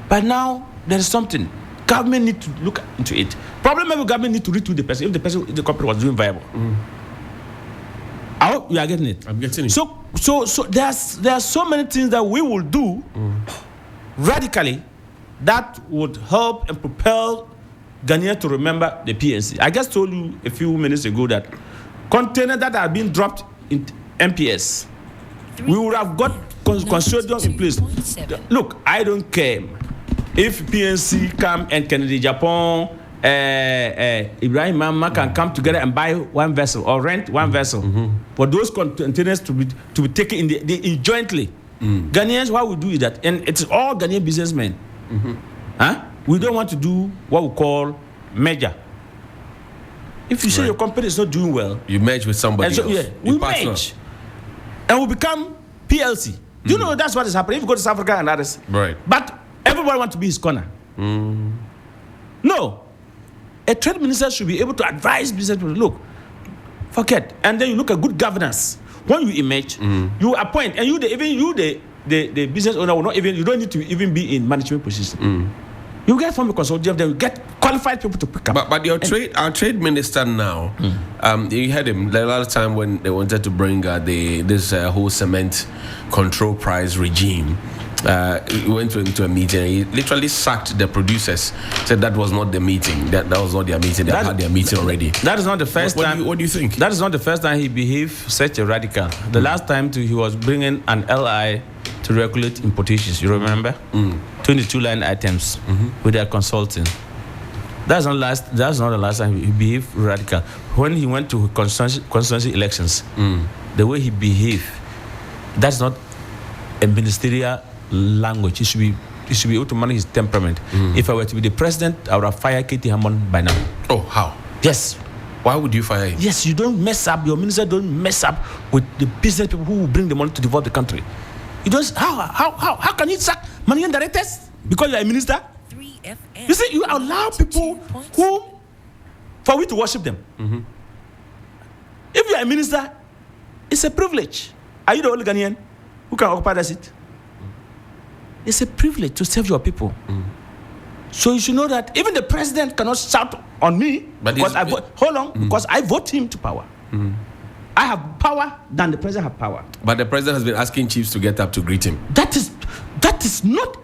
But now there is something. Government need to look into it. Problem is, government need to retweet the person if the company was doing viable. I hope you are getting it. I'm getting it. So there are so many things that we will do radically that would help and propel Ghanaians to remember the PNC. I just told you a few minutes ago that containers that are being dropped in MPS, we would have got consortium in place. Look, I don't care if PNC come and Kennedy Japan, Ibrahim Mama can come together and buy one vessel or rent one vessel. For those containers to be taken in jointly. Ghanaians, what we do is that, and it's all Ghanaian businessmen. We don't want to do what we call merger. If you say your company is not doing well, you merge with somebody else. Yeah, we merge. And we become PLC. Do you know that's what is happening? If you go to South Africa and others. Right. But everybody wants to be his corner. No. A trade minister should be able to advise business people, look, forget. And then you look at good governance. When you emerge, you appoint, and the business owner will not even. You don't need to even be in management position. You get from a consortium, then you get qualified people to pick up. But our trade minister now, you heard him the last time when they wanted to bring this whole cement control price regime. He went into a meeting and he literally sacked the producers. Said that was not the meeting. That was not their meeting. They had their meeting already. That is not the first time. What do you think? That is not the first time he behaved such a radical. The last time he was bringing an LI to regulate importations. You remember? 22 line items with their consulting. That's not the last time he behaved radical. When he went to constituency elections, the way he behaved, that's not a ministerial language. He should be able to manage his temperament. If I were to be the president, I would have fired Katie Hammond by now. Oh, how? Yes. Why would you fire him? Yes, you don't mess up. Your minister don't mess up with the business people who will bring the money to develop the country. You don't. How can you sack managing directors because you are a minister? 3FM. You see, you allow people who for we to worship them. If you are a minister, it's a privilege. Are you the only Ghanaian who can occupy that seat? It's a privilege to serve your people. So you should know that even the president cannot shout on me because because I vote him to power. I have power than the president have power. But the president has been asking chiefs to get up to greet him. That is not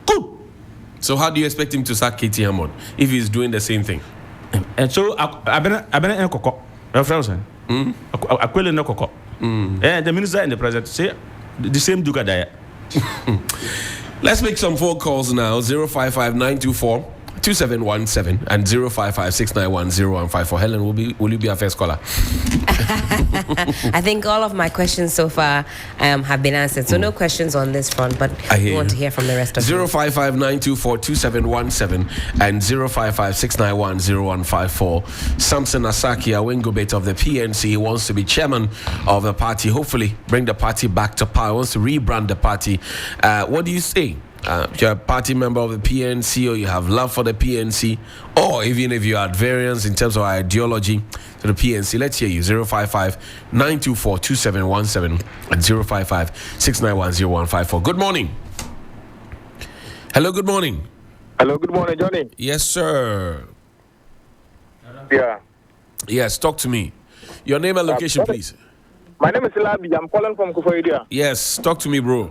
good. So how do you expect him to sack Katie Hammond if he's doing the same thing? And so I've been in Koko. Akwele no Koko. And the minister and the president say the same duga there. Let's make some phone calls now. 055-924-2717 and 055-691-0154. Helen, will you be our first caller? I think all of my questions so far have been answered. So no questions on this front, but we want to hear from the rest of you. 055-924-2717 and 055-691-0154. Samson Asaki, a wingobate of the PNC, wants to be chairman of the party. Hopefully bring the party back to power. Wants to rebrand the party. What do you say? You're a party member of the PNC, or you have love for the PNC, or even if you are at variance in terms of ideology to the PNC, let's hear you. 055-924-2717 and 055-691-0154. Good morning. Hello, good morning. Hello, good morning, Johnny. Yes, sir. Yeah. Yes, talk to me. Your name and location, please. My name is Labi. I'm calling from Kufuor. Yes, talk to me, bro.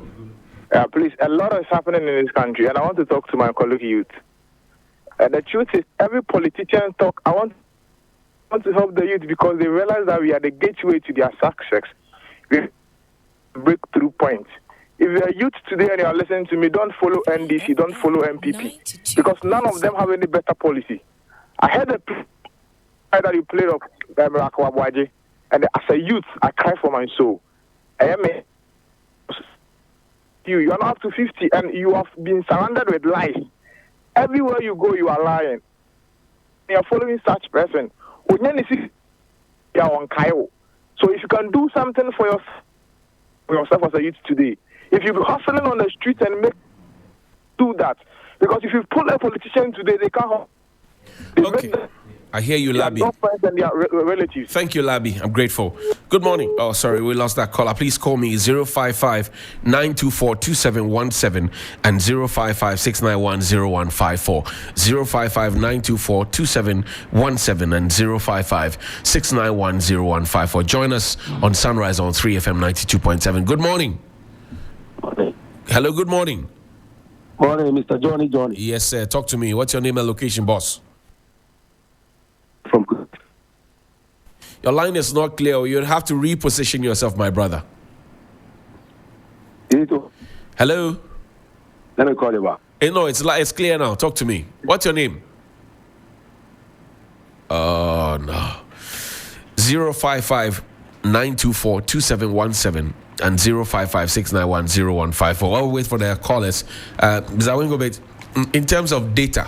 Please, a lot is happening in this country, and I want to talk to my colleague youth. The truth is, every politician talk, I want to help the youth because they realize that we are the gateway to their success. We breakthrough point. If you are youth today and you are listening to me, don't follow NDC, don't follow MPP, because none of them have any better policy. I heard the that you played of Rakwabuaje, and as a youth, I cry for my soul. I am you are not up to 50 and you have been surrounded with lies. Everywhere you go, you are lying. You are following such person. So if you can do something for yourself as a youth today, if you be hustling on the street and do that, because if you pull a politician today, they can't. Okay. I hear you, Labi. And their relatives. Thank you, Labi. I'm grateful. Good morning. Oh, sorry, we lost that caller. Please call me 055-924-2717 and 055-691-0154. 055-924-2717 and 055-691-0154. Join us on Sunrise on 3FM 92.7. Good morning. Morning. Hello, good morning. Morning, Mr. Johnny. Yes, sir. Talk to me. What's your name and location, boss? Your line is not clear. You'd have to reposition yourself, my brother. Hello? Let me call you back. No, it's clear now. Talk to me. What's your name? Oh, no. 055-924-2717 and 055-691-0154. While we wait for the callers, in terms of data,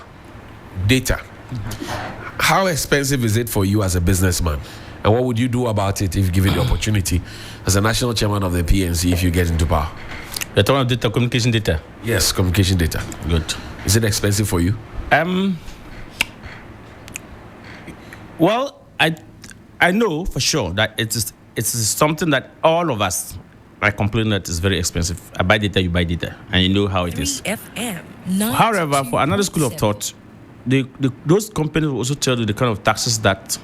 how expensive is it for you as a businessman? And what would you do about it if given the opportunity as a national chairman of the PNC if you get into power? You're talking about data, communication data? Yes, communication data. Good. Is it expensive for you? Well, I know for sure that it it's something that all of us I complain that it's very expensive. I buy data, you buy data, and you know how it is. FM. However, for another school of thought, those companies will also tell you the kind of taxes that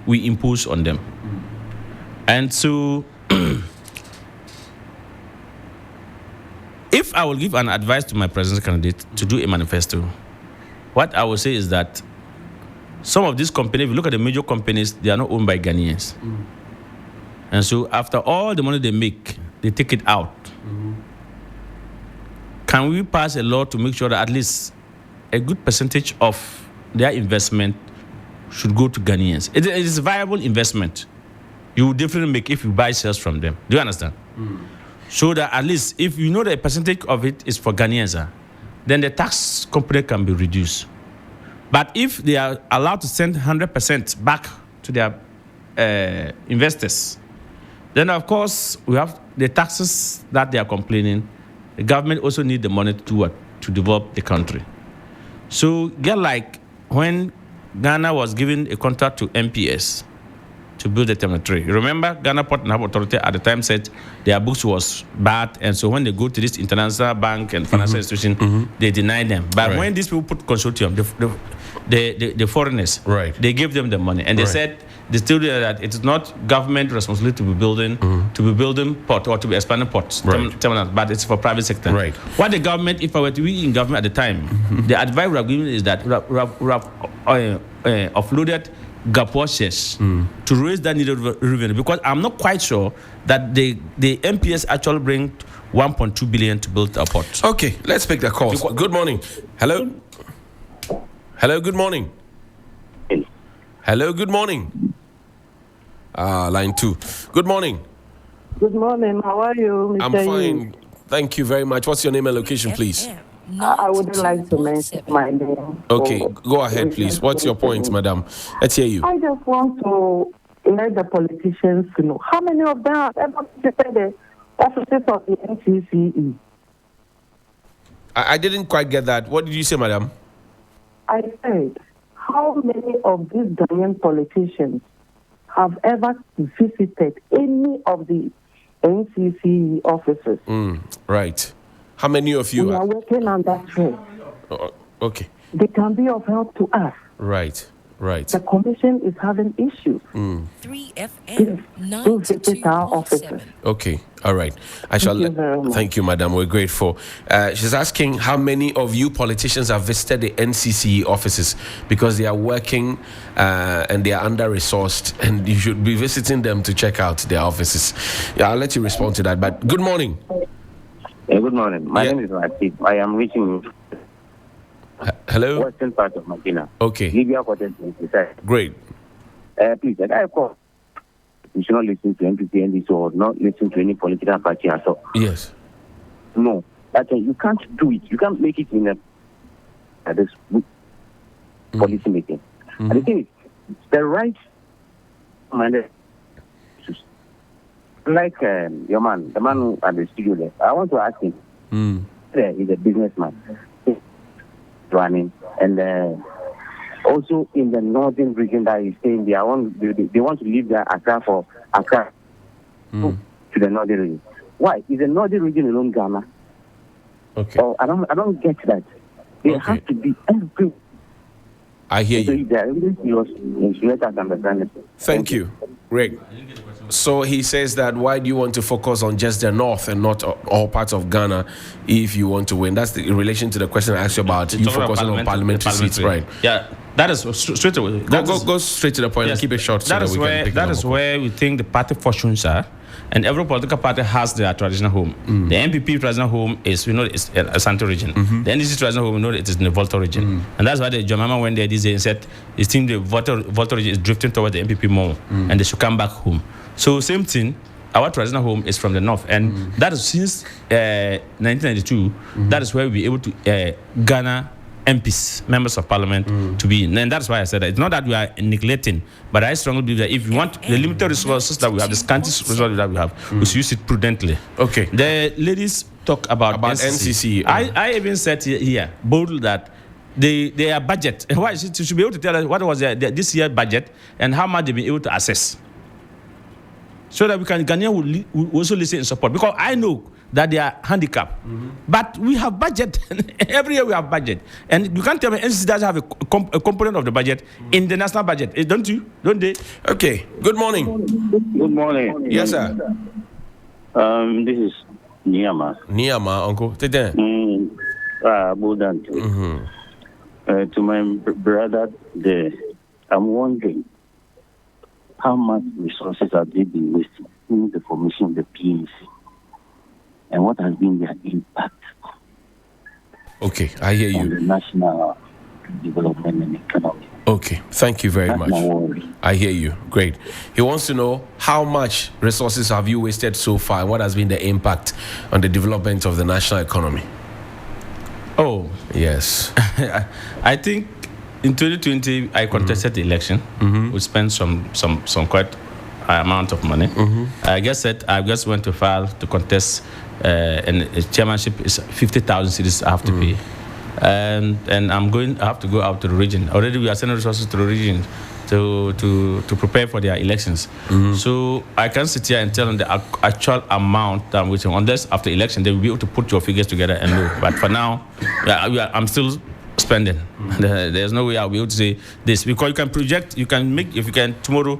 we impose on them. And so, if I will give an advice to my presidential candidate to do a manifesto, what I will say is that some of these companies, if you look at the major companies, they are not owned by Ghanaians. And so after all the money they make, they take it out. Can we pass a law to make sure that at least a good percentage of their investment should go to Ghanaians? It is a viable investment. You will definitely make if you buy shares from them. Do you understand? So that at least if you know that a percentage of it is for Ghanaians, then the tax company can be reduced. But if they are allowed to send 100% back to their investors, then of course we have the taxes that they are complaining. The government also need the money to do what? To develop the country. So get like when Ghana was given a contract to MPS to build the Terminal 3. You remember Ghana Port and Harbour Authority at the time said their books was bad, and so when they go to this international bank and financial institution, they deny them. But when these people put consortium, the foreigners, they gave them the money, and they said they still do that it is not government responsibility to be building port or to be expanding ports, terminals, but it's for private sector. What the government, if I were to be in government at the time, the advice we have given is that we have offloaded Gaposhes to raise that needed revenue, because I'm not quite sure that the MPS actually bring 1.2 billion to build a port. Okay, let's pick the calls. Good morning. Hello. Hello. Good morning. Hello. Good morning. Line 2. Good morning. Good morning. How are you, Mr. I'm fine. Thank you very much. What's your name and location, please? I wouldn't like to mention my name. Okay, go ahead, please. What's your point, madam? Let's hear you. I just want to let the politicians know how many of them have ever visited the offices of the NCCE. I didn't quite get that. What did you say, madam? I said, how many of these Ghanaian politicians have ever visited any of the NCCE offices? Right. How many of you we are working on that trail. Okay. They can be of help to us. Right. The commission is having issues. 3FM. Do visit our offices. Okay. All right. I shall. Thank you, madam. We're grateful. She's asking how many of you politicians have visited the NCCE offices, because they are working and they are under-resourced, and you should be visiting them to check out their offices. Yeah, I'll let you respond to that. But good morning. Good morning. My name is Latif. I am reaching hello? Western part of Medina. Okay. Libya Quartet. Great. Please, the guy called. You should not listen to MPP and or not listen to any political party at all. Yes. No. But you can't do it. You can't make it in this policy making. And the thing is, the right minded. Like your man, the man at the studio there, I want to ask him. He's a businessman, running, and also in the northern region that he's staying there. They want to leave the Accra for Accra to the northern region. Why? Is the northern region alone Ghana? Okay. Oh, I don't get that. There has to be every. I hear you. Let us understand it. Thank you. Great. So he says that why do you want to focus on just the north and not all parts of Ghana if you want to win? That's in relation to the question I asked you about you focusing on parliamentary seats, right? Yeah, that is straight away. Go straight to the point and keep it short. That is where we think the party fortunes are. And every political party has their traditional home. The MPP traditional home is, it's a Asante region. The NDC traditional home, it is in the Volta region. And that's why the Jomama went there this day and said, it seems the Volta region is drifting towards the MPP more, and they should come back home. So same thing, our traditional home is from the north. And that is since 1992, that is where we'll be able to garner MPs, members of parliament, to be in. And that's why I said that. It's not that we are neglecting, but I strongly believe that if you want the limited resources that we have, the scanty resources that we have, we should use it prudently. Okay. The ladies talk about NCC. I even said here, boldly, that their budget, why she should be able to tell us what was this year's budget and how much they've been able to assess. so that Ghanaian will also listen and support. Because I know that they are handicapped. But we have budget. Every year we have budget. And you can't tell me NCC doesn't have a component of the budget in the national budget. Don't you? Don't they? Okay. Good morning. Good morning. Yes, sir. This is Niama. Niama, uncle. Take that. To my brother there, I'm wondering how much resources have they been wasting in the formation of the PNC? And what has been their impact? Okay, I hear you. On the national development and economy. Okay, thank you very much. I hear you. Great. He wants to know how much resources have you wasted so far and what has been the impact on the development of the national economy? Oh. Yes. I think in 2020, I contested the election. We spent some quite amount of money. I just went to file to contest, and the chairmanship is 50,000 cedis I have to pay. And I have to go out to the region. Already we are sending resources to the region to prepare for their elections. So I can sit here and tell them the actual amount that I'm waiting. Unless after election they will be able to put your figures together and know. But for now, I'm still spending. There's no way I'll be able to say this, because you can project, you can make, if you can tomorrow,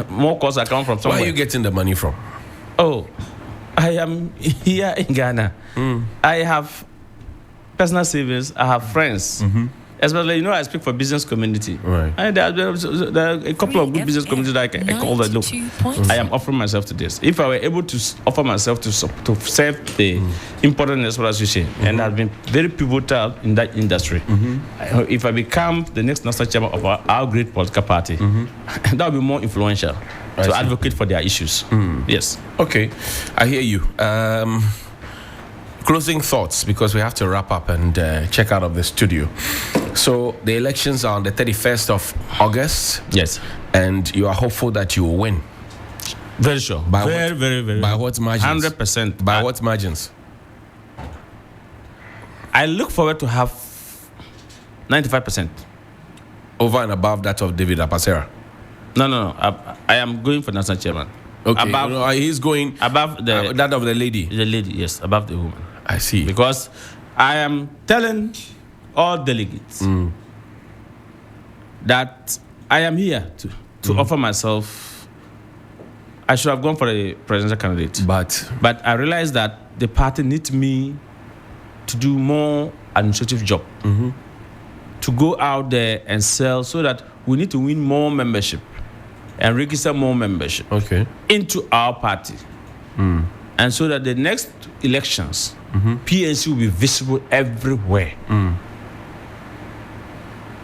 more costs are coming from somewhere. Where are you getting the money from? Oh, I am here in Ghana. I have personal savings. I have friends. Especially, I speak for business community. Right. And there are a couple of good business communities that I call that, look, I am offering myself to this. If I were able to offer myself to serve the important association, and I've been very pivotal in that industry, if I become the next national chairman of our great political party, that will be more influential to advocate for their issues. Yes. Okay, I hear you. Closing thoughts, because we have to wrap up and check out of the studio. So the elections are on the 31st of August. Yes. And you are hopeful that you will win. Very sure. Very. By what margins? 100%. By what margins? I look forward to have 95%. Over and above that of David Apasera? No. I am going for national chairman. Okay. He's going above that of the lady. The lady, yes, above the woman. I see. Because I am telling all delegates that I am here to offer myself. I should have gone for a presidential candidate, but I realized that the party needs me to do more administrative job, to go out there and sell, so that we need to win more membership and register more membership into our party. And so that the next elections, PNC will be visible everywhere.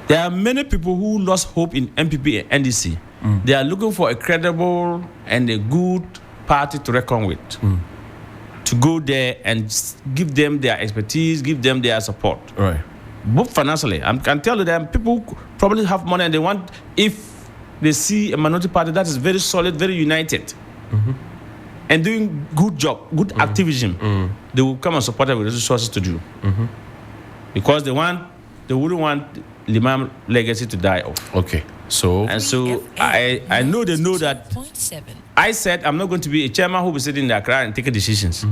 There are many people who lost hope in MPP and NDC. They are looking for a credible and a good party to reckon with. To go there and give them their expertise, give them their support. Right. Both financially. I can tell you that people probably have money and they want, if they see a minority party that is very solid, very united, and doing good job, good activism, they will come and support it with resources to do. Because they wouldn't want Limam legacy to die off. Okay. So I know they know that. I said I'm not going to be a chairman who will sit in the Accra and take decisions.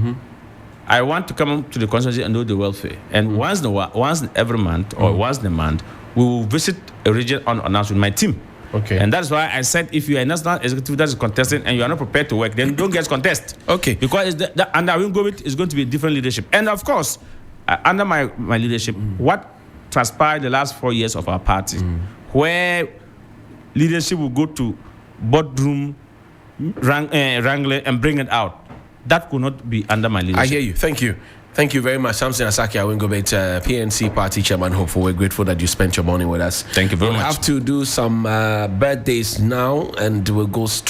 I want to come to the constituency and do the welfare. And once every month or once in a month, we will visit a region unannounced with my team. Okay. And that's why I said, if you are a national executive that is contesting and you are not prepared to work, then don't get contest. Okay. Because under I will go with is going to be a different leadership. And of course, under my leadership, what transpired the last 4 years of our party, where leadership will go to boardroom, wrangling and bring it out, that could not be under my leadership. I hear you. Thank you. Thank you very much, Samson Asaki Awingobet, PNC Party Chairman. Hopefully, we're grateful that you spent your morning with us. Thank you very much. We have to do some birthdays now, and we'll go straight